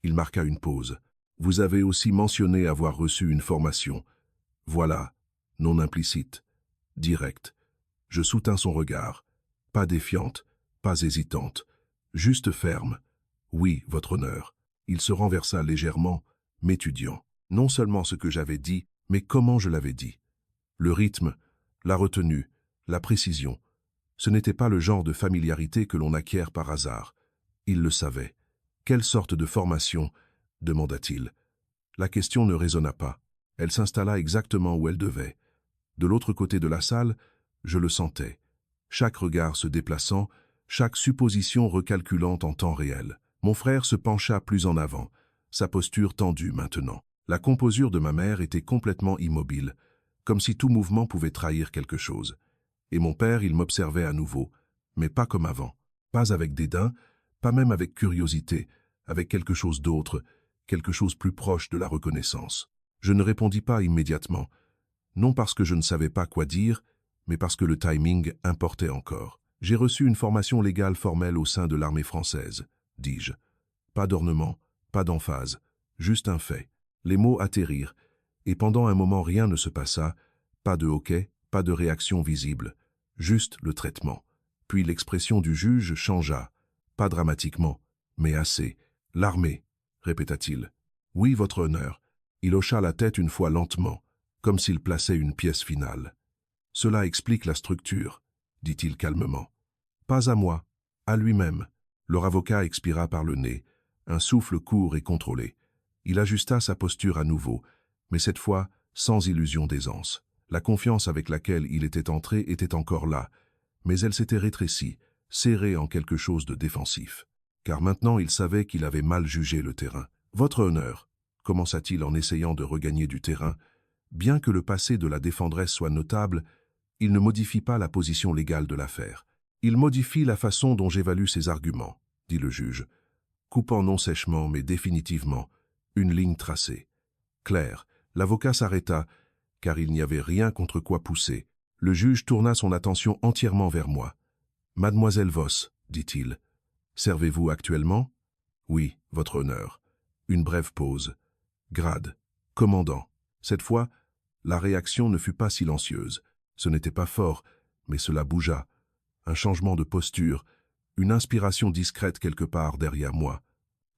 Il marqua une pause. « Vous avez aussi mentionné avoir reçu une formation. Voilà, non implicite, directe. » Je soutins son regard, pas défiante, pas hésitante, juste ferme. « Oui, votre honneur. » Il se renversa légèrement, m'étudiant. Non seulement ce que j'avais dit, mais comment je l'avais dit. Le rythme, la retenue, la précision. Ce n'était pas le genre de familiarité que l'on acquiert par hasard. Il le savait. « Quelle sorte de formation ?» demanda-t-il. La question ne résonna pas. Elle s'installa exactement où elle devait. De l'autre côté de la salle, je le sentais. Chaque regard se déplaçant, chaque supposition recalculant en temps réel. Mon frère se pencha plus en avant, sa posture tendue maintenant. La composure de ma mère était complètement immobile, comme si tout mouvement pouvait trahir quelque chose. Et mon père, il m'observait à nouveau, mais pas comme avant. Pas avec dédain, pas même avec curiosité, avec quelque chose d'autre, quelque chose plus proche de la reconnaissance. Je ne répondis pas immédiatement, non parce que je ne savais pas quoi dire, mais parce que le timing importait encore. J'ai reçu une formation légale formelle au sein de l'armée française, dis-je. Pas d'ornement, pas d'emphase, juste un fait. Les mots atterrirent, et pendant un moment rien ne se passa, pas de hoquet, pas de réaction visible, juste le traitement. Puis l'expression du juge changea, pas dramatiquement, mais assez. « L'armée », répéta-t-il. « Oui, votre honneur. » Il hocha la tête une fois lentement, comme s'il plaçait une pièce finale. « Cela explique la structure, » dit-il calmement. « Pas à moi, à lui-même. » Leur avocat expira par le nez, un souffle court et contrôlé. Il ajusta sa posture à nouveau, mais cette fois sans illusion d'aisance. La confiance avec laquelle il était entré était encore là, mais elle s'était rétrécie, serrée en quelque chose de défensif. Car maintenant il savait qu'il avait mal jugé le terrain. « Votre honneur », commença-t-il en essayant de regagner du terrain, « bien que le passé de la défendresse soit notable, il ne modifie pas la position légale de l'affaire. Il modifie la façon dont j'évalue ses arguments, » dit le juge, coupant non sèchement mais définitivement une ligne tracée. Claire, l'avocat s'arrêta, car il n'y avait rien contre quoi pousser. Le juge tourna son attention entièrement vers moi. « Mademoiselle Voss, dit-il, servez-vous actuellement ? » « Oui, votre honneur. » Une brève pause. « Grade. Commandant. » Cette fois, la réaction ne fut pas silencieuse. Ce n'était pas fort, mais cela bougea. Un changement de posture, une inspiration discrète quelque part derrière moi.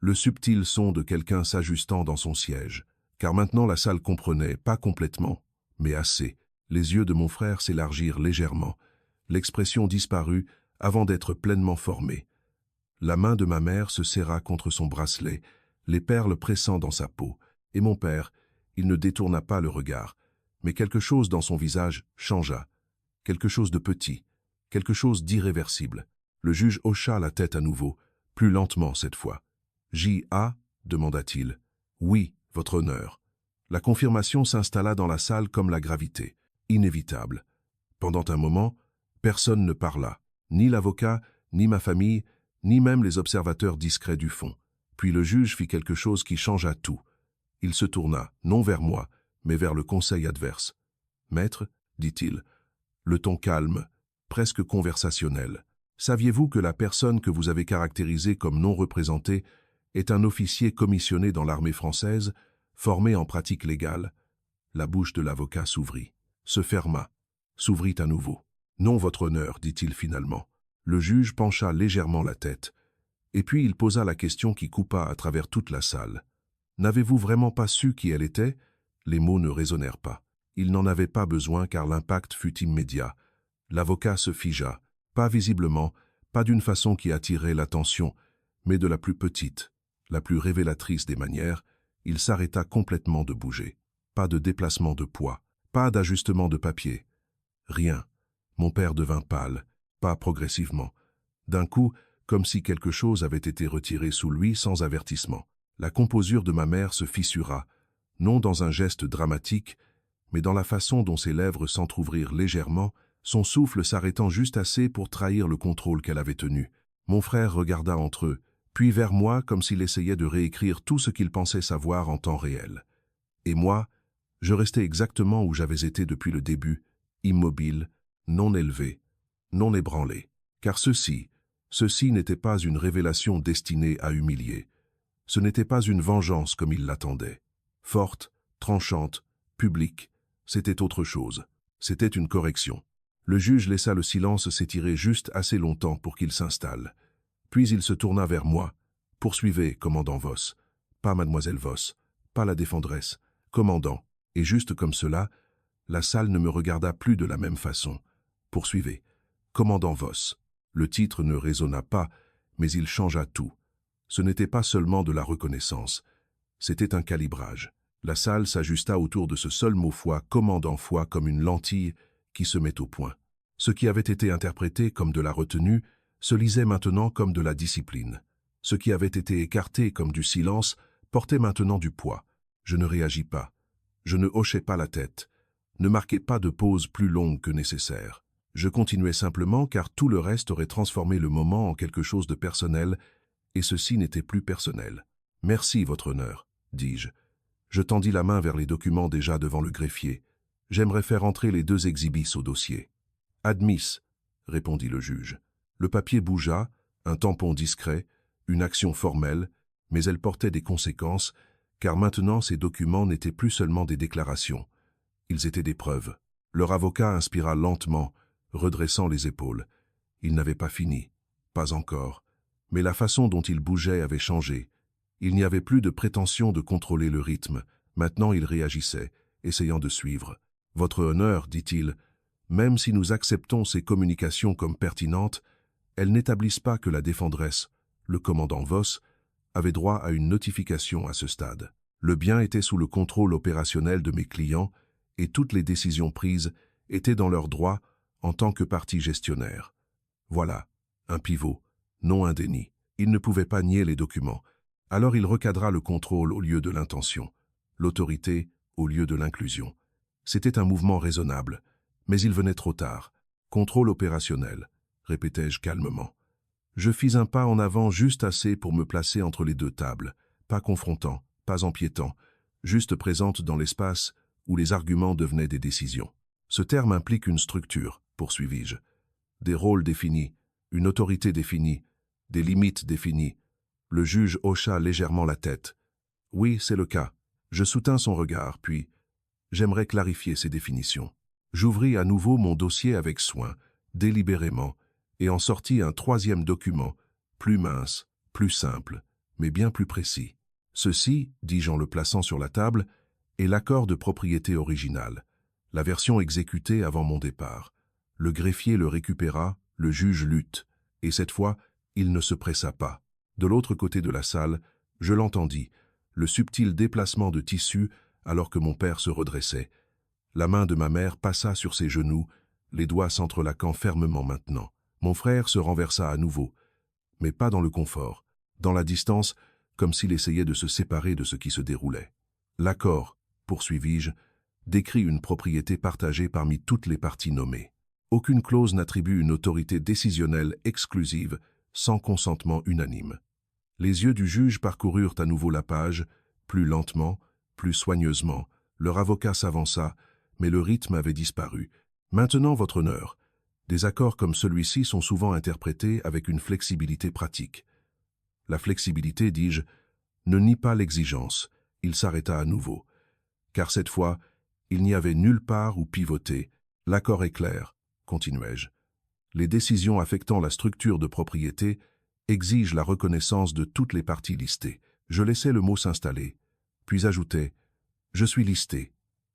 Le subtil son de quelqu'un s'ajustant dans son siège. Car maintenant la salle comprenait, pas complètement, mais assez. Les yeux de mon frère s'élargirent légèrement. L'expression disparut avant d'être pleinement formée. La main de ma mère se serra contre son bracelet, les perles pressant dans sa peau. Et mon père, il ne détourna pas le regard, mais quelque chose dans son visage changea. Quelque chose de petit, quelque chose d'irréversible. Le juge hocha la tête à nouveau, plus lentement cette fois. « J.A. » demanda-t-il. « Oui, votre honneur. » La confirmation s'installa dans la salle comme la gravité, inévitable. Pendant un moment, personne ne parla, ni l'avocat, ni ma famille, ni même les observateurs discrets du fond. Puis le juge fit quelque chose qui changea tout. Il se tourna, non vers moi, mais vers le conseil adverse. « Maître, dit-il, le ton calme, presque conversationnel. Saviez-vous que la personne que vous avez caractérisée comme non représentée est un officier commissionné dans l'armée française, formé en pratique légale ?» La bouche de l'avocat s'ouvrit, se ferma, s'ouvrit à nouveau. « Non, votre honneur, dit-il finalement. » Le juge pencha légèrement la tête, et puis il posa la question qui coupa à travers toute la salle. « N'avez-vous vraiment pas su qui elle était ?» Les mots ne résonnèrent pas. Il n'en avait pas besoin car l'impact fut immédiat. L'avocat se figea, pas visiblement, pas d'une façon qui attirait l'attention, mais de la plus petite, la plus révélatrice des manières. Il s'arrêta complètement de bouger. Pas de déplacement de poids, pas d'ajustement de papier. Rien. Mon père devint pâle, pas progressivement. D'un coup, comme si quelque chose avait été retiré sous lui sans avertissement. La composure de ma mère se fissura, non dans un geste dramatique, mais dans la façon dont ses lèvres s'entr'ouvrirent légèrement, son souffle s'arrêtant juste assez pour trahir le contrôle qu'elle avait tenu. Mon frère regarda entre eux, puis vers moi comme s'il essayait de réécrire tout ce qu'il pensait savoir en temps réel. Et moi, je restais exactement où j'avais été depuis le début, immobile, non élevé, non ébranlé. Car ceci n'était pas une révélation destinée à humilier. Ce n'était pas une vengeance comme il l'attendait. Forte, tranchante, publique, c'était autre chose. C'était une correction. Le juge laissa le silence s'étirer juste assez longtemps pour qu'il s'installe. Puis il se tourna vers moi. « Poursuivez, commandant Voss. Pas mademoiselle Voss, pas la défendresse. Commandant. » Et juste comme cela, la salle ne me regarda plus de la même façon. « Poursuivez. Commandant Voss. » Le titre ne résonna pas, mais il changea tout. Ce n'était pas seulement de la reconnaissance, c'était un calibrage. La salle s'ajusta autour de ce seul mot foi, commandant foi comme une lentille qui se met au point. Ce qui avait été interprété comme de la retenue se lisait maintenant comme de la discipline. Ce qui avait été écarté comme du silence portait maintenant du poids. Je ne réagis pas. Je ne hochai pas la tête. Ne marquai pas de pause plus longue que nécessaire. Je continuais simplement car tout le reste aurait transformé le moment en quelque chose de personnel, et ceci n'était plus personnel. « Merci, votre honneur, » dis-je. Je tendis la main vers les documents déjà devant le greffier. J'aimerais faire entrer les 2 exhibits au dossier. Admiss, répondit le juge. Le papier bougea, un tampon discret, une action formelle, mais elle portait des conséquences, car maintenant ces documents n'étaient plus seulement des déclarations. Ils étaient des preuves. Leur avocat inspira lentement, redressant les épaules. Il n'avait pas fini. Pas encore. Mais la façon dont il bougeait avait changé. Il n'y avait plus de prétention de contrôler le rythme. Maintenant il réagissait, essayant de suivre. « Votre honneur, dit-il, même si nous acceptons ces communications comme pertinentes, elles n'établissent pas que la défendresse, le commandant Voss, avait droit à une notification à ce stade. Le bien était sous le contrôle opérationnel de mes clients et toutes les décisions prises étaient dans leurs droits en tant que partie gestionnaire. Voilà, un pivot, non un déni. Il ne pouvait pas nier les documents. Alors il recadra le contrôle au lieu de l'intention, l'autorité au lieu de l'inclusion. C'était un mouvement raisonnable, mais il venait trop tard. Contrôle opérationnel, répétai-je calmement. Je fis un pas en avant juste assez pour me placer entre les deux tables, pas confrontant, pas empiétant, juste présente dans l'espace où les arguments devenaient des décisions. Ce terme implique une structure, poursuivis-je. Des rôles définis, une autorité définie, des limites définies. Le juge hocha légèrement la tête. Oui, c'est le cas. Je soutins son regard, puis j'aimerais clarifier ces définitions. J'ouvris à nouveau mon dossier avec soin, délibérément, et en sortis un troisième document, plus mince, plus simple, mais bien plus précis. Ceci, dis-je en le plaçant sur la table, est l'accord de propriété original, la version exécutée avant mon départ. Le greffier le récupéra, le juge lutte, et cette fois, il ne se pressa pas. De l'autre côté de la salle, je l'entendis, le subtil déplacement de tissu alors que mon père se redressait. La main de ma mère passa sur ses genoux, les doigts s'entrelaquant fermement maintenant. Mon frère se renversa à nouveau, mais pas dans le confort, dans la distance, comme s'il essayait de se séparer de ce qui se déroulait. L'accord, poursuivis-je, décrit une propriété partagée parmi toutes les parties nommées. Aucune clause n'attribue une autorité décisionnelle exclusive, sans consentement unanime. Les yeux du juge parcoururent à nouveau la page, plus lentement, plus soigneusement. Leur avocat s'avança, mais le rythme avait disparu. Maintenant, votre honneur, des accords comme celui-ci sont souvent interprétés avec une flexibilité pratique. La flexibilité, dis-je, ne nie pas l'exigence. Il s'arrêta à nouveau. Car cette fois, il n'y avait nulle part où pivoter. L'accord est clair, continuai-je. Les décisions affectant la structure de propriété exigent la reconnaissance de toutes les parties listées. Je laissai le mot s'installer, puis ajoutai « Je suis listé ».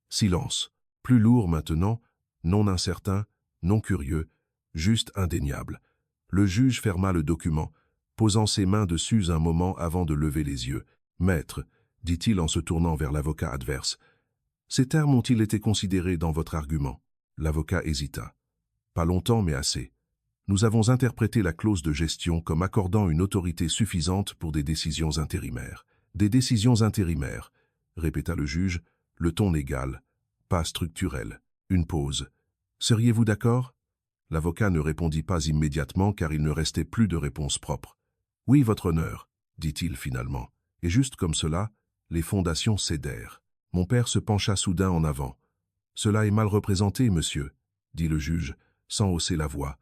Silence. Plus lourd maintenant, non incertain, non curieux, juste indéniable. Le juge ferma le document, posant ses mains dessus un moment avant de lever les yeux. « Maître », dit-il en se tournant vers l'avocat adverse, « ces termes ont-ils été considérés dans votre argument ?» L'avocat hésita. « Pas longtemps, mais assez. Nous avons interprété la clause de gestion comme accordant une autorité suffisante pour des décisions intérimaires. »« Des décisions intérimaires », répéta le juge, le ton égal, pas structurel. Une pause. « Seriez-vous d'accord » L'avocat ne répondit pas immédiatement car il ne restait plus de réponse propre. « Oui, votre honneur », dit-il finalement. Et juste comme cela, les fondations cédèrent. Mon père se pencha soudain en avant. « Cela est mal représenté, monsieur », dit le juge, sans hausser la voix.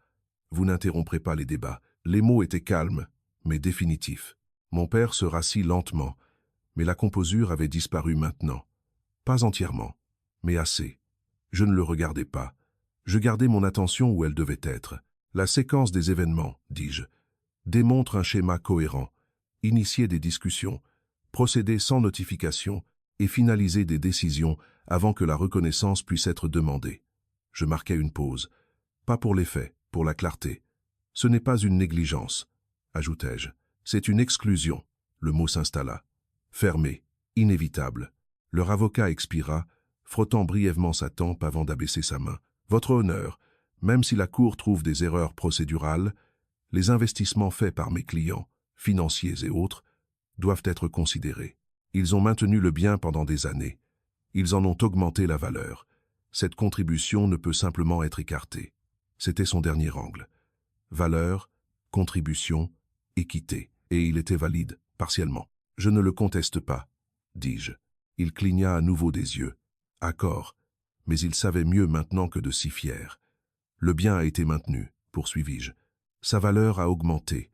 « Vous n'interromprez pas les débats. » Les mots étaient calmes, mais définitifs. Mon père se rassit lentement, mais la composure avait disparu maintenant. Pas entièrement, mais assez. Je ne le regardais pas. Je gardais mon attention où elle devait être. La séquence des événements, dis-je, démontre un schéma cohérent. Initier des discussions, procéder sans notification et finaliser des décisions avant que la reconnaissance puisse être demandée. Je marquai une pause. Pas pour les faits, pour la clarté. Ce n'est pas une négligence, ajoutai-je. C'est une exclusion. Le mot s'installa. Fermé, inévitable. Leur avocat expira, frottant brièvement sa tempe avant d'abaisser sa main. Votre honneur, même si la Cour trouve des erreurs procédurales, les investissements faits par mes clients, financiers et autres, doivent être considérés. Ils ont maintenu le bien pendant des années. Ils en ont augmenté la valeur. Cette contribution ne peut simplement être écartée. C'était son dernier angle. Valeur, contribution, équité. Et il était valide, partiellement. Je ne le conteste pas, dis-je. Il cligna à nouveau des yeux. Accord, mais il savait mieux maintenant que de s'y fier. Le bien a été maintenu, poursuivis-je. Sa valeur a augmenté.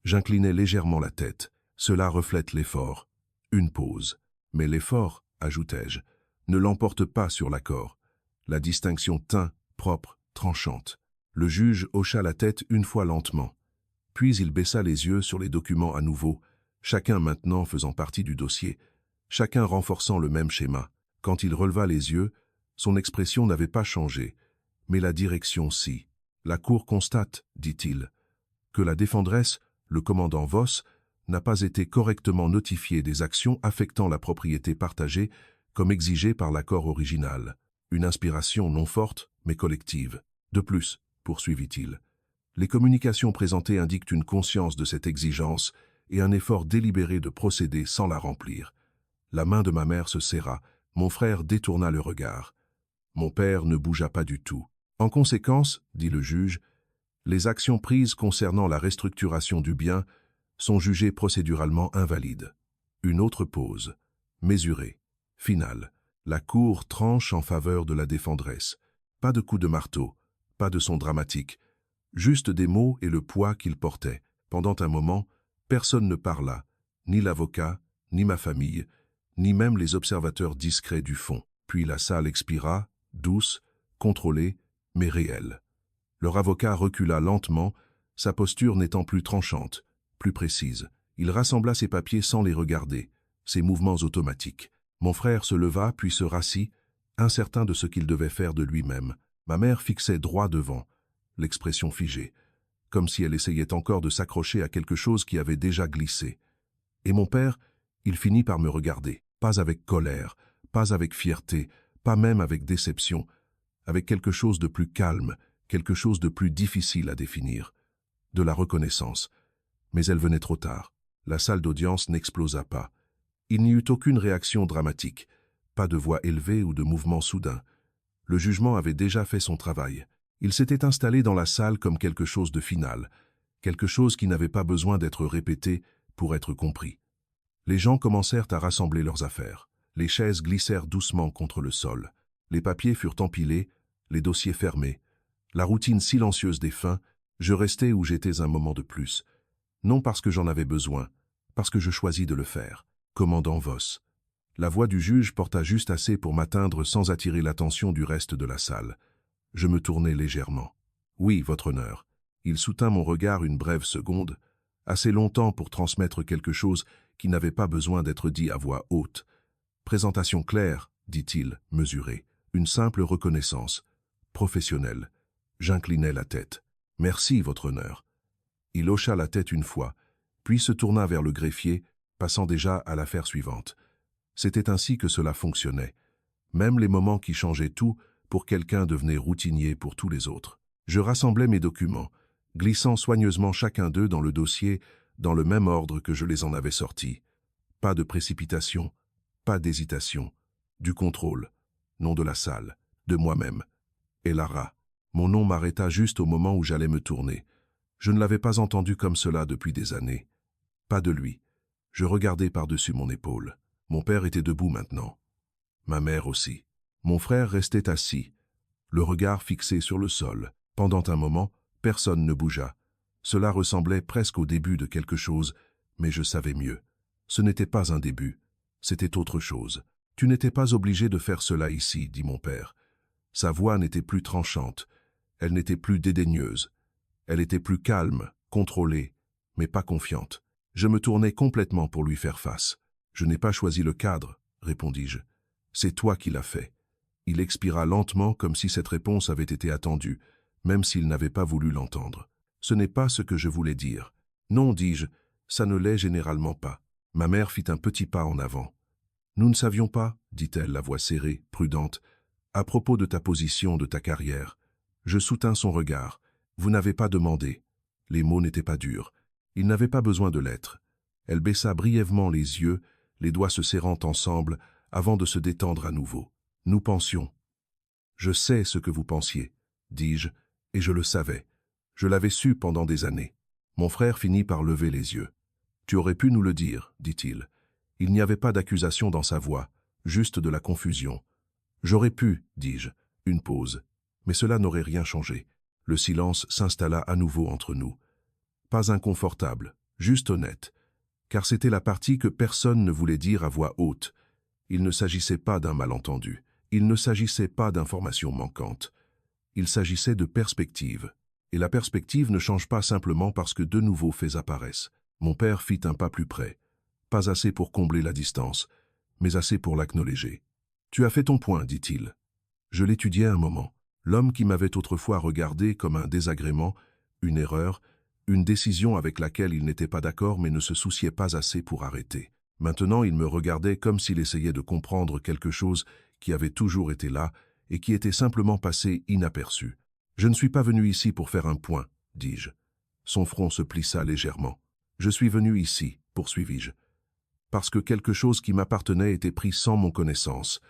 J'inclinai légèrement la tête. Cela reflète l'effort. Une pause. Mais l'effort, ajoutai-je, ne l'emporte pas sur l'accord. La distinction tint, propre, tranchante. Le juge hocha la tête une fois lentement. Puis il baissa les yeux sur les documents à nouveau, chacun maintenant faisant partie du dossier, chacun renforçant le même schéma. Quand il releva les yeux, son expression n'avait pas changé, mais la direction si. La Cour constate, dit-il, que la défenderesse, le commandant Voss, n'a pas été correctement notifié des actions affectant la propriété partagée comme exigé par l'accord original. Une inspiration non forte, mais collective. De plus, poursuivit-il, les communications présentées indiquent une conscience de cette exigence et un effort délibéré de procéder sans la remplir. La main de ma mère se serra, mon frère détourna le regard. Mon père ne bougea pas du tout. En conséquence, dit le juge, les actions prises concernant la restructuration du bien sont jugées procéduralement invalides. Une autre pause, mesurée, finale. La Cour tranche en faveur de la défenderesse. Pas de coup de marteau, pas de son dramatique, juste des mots et le poids qu'ils portaient. Pendant un moment, personne ne parla, ni l'avocat, ni ma famille, ni même les observateurs discrets du fond. Puis la salle expira, douce, contrôlée, mais réelle. Leur avocat recula lentement, sa posture n'étant plus tranchante, plus précise. Il rassembla ses papiers sans les regarder, ses mouvements automatiques. Mon frère se leva puis se rassit, incertain de ce qu'il devait faire de lui-même. Ma mère fixait droit devant, l'expression figée, comme si elle essayait encore de s'accrocher à quelque chose qui avait déjà glissé. Et mon père, il finit par me regarder, pas avec colère, pas avec fierté, pas même avec déception, avec quelque chose de plus calme, quelque chose de plus difficile à définir, de la reconnaissance. Mais elle venait trop tard. La salle d'audience n'explosa pas. Il n'y eut aucune réaction dramatique, pas de voix élevée ou de mouvement soudain. Le jugement avait déjà fait son travail. Il s'était installé dans la salle comme quelque chose de final, quelque chose qui n'avait pas besoin d'être répété pour être compris. Les gens commencèrent à rassembler leurs affaires. Les chaises glissèrent doucement contre le sol. Les papiers furent empilés, les dossiers fermés. La routine silencieuse des fins, je restais où j'étais un moment de plus. Non parce que j'en avais besoin, parce que je choisis de le faire. Commandant Voss. La voix du juge porta juste assez pour m'atteindre sans attirer l'attention du reste de la salle. Je me tournai légèrement. Oui, votre honneur. Il soutint mon regard une brève seconde, assez longtemps pour transmettre quelque chose qui n'avait pas besoin d'être dit à voix haute. Présentation claire, dit-il, mesurée. Une simple reconnaissance. Professionnelle. J'inclinai la tête. Merci, votre honneur. Il hocha la tête une fois, puis se tourna vers le greffier, passant déjà à l'affaire suivante. C'était ainsi que cela fonctionnait. Même les moments qui changeaient tout, pour quelqu'un devenaient routiniers pour tous les autres. Je rassemblais mes documents, glissant soigneusement chacun d'eux dans le dossier, dans le même ordre que je les en avais sortis. Pas de précipitation, pas d'hésitation, du contrôle, non de la salle, de moi-même. Et Lara. Mon nom m'arrêta juste au moment où j'allais me tourner. Je ne l'avais pas entendu comme cela depuis des années. Pas de lui. Je regardais par-dessus mon épaule. Mon père était debout maintenant. Ma mère aussi. Mon frère restait assis, le regard fixé sur le sol. Pendant un moment, personne ne bougea. Cela ressemblait presque au début de quelque chose, mais je savais mieux. Ce n'était pas un début, c'était autre chose. Tu n'étais pas obligé de faire cela ici, dit mon père. Sa voix n'était plus tranchante, elle n'était plus dédaigneuse. Elle était plus calme, contrôlée, mais pas confiante. Je me tournai complètement pour lui faire face. Je n'ai pas choisi le cadre, répondis-je. C'est toi qui l'as fait. Il expira lentement comme si cette réponse avait été attendue, même s'il n'avait pas voulu l'entendre. Ce n'est pas ce que je voulais dire. Non, dis-je, ça ne l'est généralement pas. Ma mère fit un petit pas en avant. Nous ne savions pas, dit-elle, la voix serrée, prudente, à propos de ta position, de ta carrière. Je soutins son regard. Vous n'avez pas demandé. Les mots n'étaient pas durs. Il n'avait pas besoin de l'être. Elle baissa brièvement les yeux, les doigts se serrant ensemble, avant de se détendre à nouveau. Nous pensions. Je sais ce que vous pensiez, dis-je, et je le savais. Je l'avais su pendant des années. Mon frère finit par lever les yeux. Tu aurais pu nous le dire, dit-il. Il n'y avait pas d'accusation dans sa voix, juste de la confusion. J'aurais pu, dis-je, une pause, mais cela n'aurait rien changé. Le silence s'installa à nouveau entre nous. Pas inconfortable, juste honnête, car c'était la partie que personne ne voulait dire à voix haute. Il ne s'agissait pas d'un malentendu, il ne s'agissait pas d'informations manquantes. Il s'agissait de perspective. Et la perspective ne change pas simplement parce que de nouveaux faits apparaissent. Mon père fit un pas plus près. Pas assez pour combler la distance, mais assez pour l'acknowledger. « Tu as fait ton point, dit-il. » Je l'étudiais un moment. L'homme qui m'avait autrefois regardé comme un désagrément, une erreur, une décision avec laquelle il n'était pas d'accord mais ne se souciait pas assez pour arrêter. Maintenant, il me regardait comme s'il essayait de comprendre quelque chose qui avait toujours été là et qui était simplement passé inaperçu. « Je ne suis pas venu ici pour faire un point, dis-je. » Son front se plissa légèrement. « Je suis venu ici, poursuivis-je, parce que quelque chose qui m'appartenait était pris sans mon connaissance.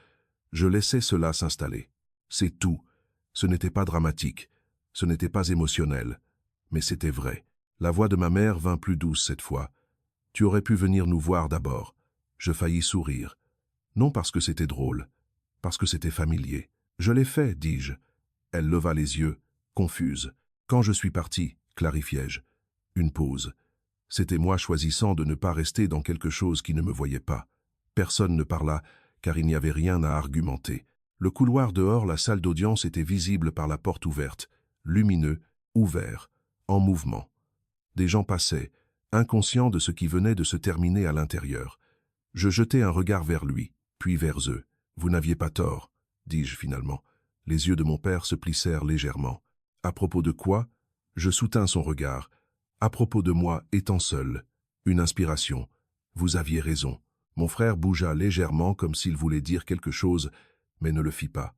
Je laissais cela s'installer. C'est tout. Ce n'était pas dramatique, ce n'était pas émotionnel, mais c'était vrai. La voix de ma mère vint plus douce cette fois. « Tu aurais pu venir nous voir d'abord. » Je faillis sourire. Non parce que c'était drôle, parce que c'était familier. « Je l'ai fait, dis-je. » Elle leva les yeux, confuse. « Quand je suis parti, clarifiai-je. » Une pause. C'était moi choisissant de ne pas rester dans quelque chose qui ne me voyait pas. Personne ne parla, car il n'y avait rien à argumenter. Le couloir dehors, la salle d'audience était visible par la porte ouverte, lumineux, ouvert, en mouvement. Des gens passaient, inconscients de ce qui venait de se terminer à l'intérieur. Je jetai un regard vers lui, puis vers eux. « Vous n'aviez pas tort, » dis-je finalement. Les yeux de mon père se plissèrent légèrement. « À propos de quoi ?» Je soutins son regard. « À propos de moi étant seul. Une inspiration. Vous aviez raison. » Mon frère bougea légèrement comme s'il voulait dire quelque chose, mais ne le fit pas.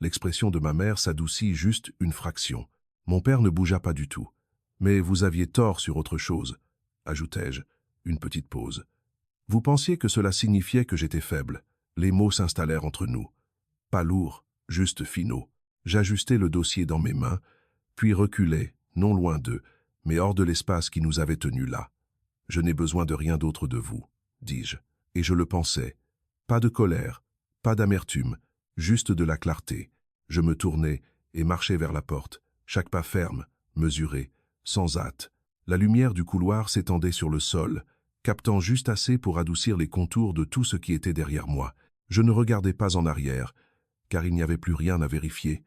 L'expression de ma mère s'adoucit juste une fraction. Mon père ne bougea pas du tout. « Mais vous aviez tort sur autre chose, » ajoutai-je, une petite pause. « Vous pensiez que cela signifiait que j'étais faible. » Les mots s'installèrent entre nous. Pas lourds, juste finaux. J'ajustai le dossier dans mes mains, puis reculai, non loin d'eux, mais hors de l'espace qui nous avait tenus là. « Je n'ai besoin de rien d'autre de vous, » dis-je. Et je le pensais. Pas de colère, pas d'amertume, juste de la clarté. Je me tournai et marchai vers la porte, chaque pas ferme, mesuré, sans hâte. La lumière du couloir s'étendait sur le sol, captant juste assez pour adoucir les contours de tout ce qui était derrière moi. Je ne regardais pas en arrière, car il n'y avait plus rien à vérifier,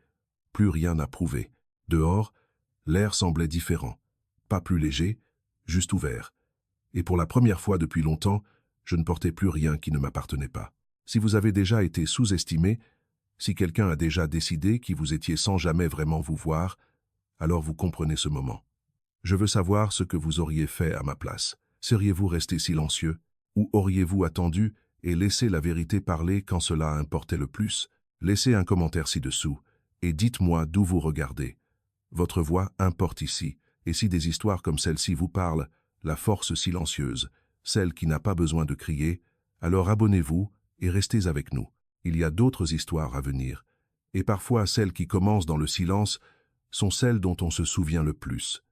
plus rien à prouver. Dehors, l'air semblait différent, pas plus léger, juste ouvert. Et pour la première fois depuis longtemps, je ne portais plus rien qui ne m'appartenait pas. Si vous avez déjà été sous-estimé, si quelqu'un a déjà décidé qui vous étiez sans jamais vraiment vous voir, alors vous comprenez ce moment. Je veux savoir ce que vous auriez fait à ma place. Seriez-vous resté silencieux? Ou auriez-vous attendu et laissé la vérité parler quand cela importait le plus? Laissez un commentaire ci-dessous et dites-moi d'où vous regardez. Votre voix importe ici, et si des histoires comme celle-ci vous parlent, la force silencieuse, celle qui n'a pas besoin de crier, alors abonnez-vous et restez avec nous. Il y a d'autres histoires à venir, et parfois celles qui commencent dans le silence sont celles dont on se souvient le plus.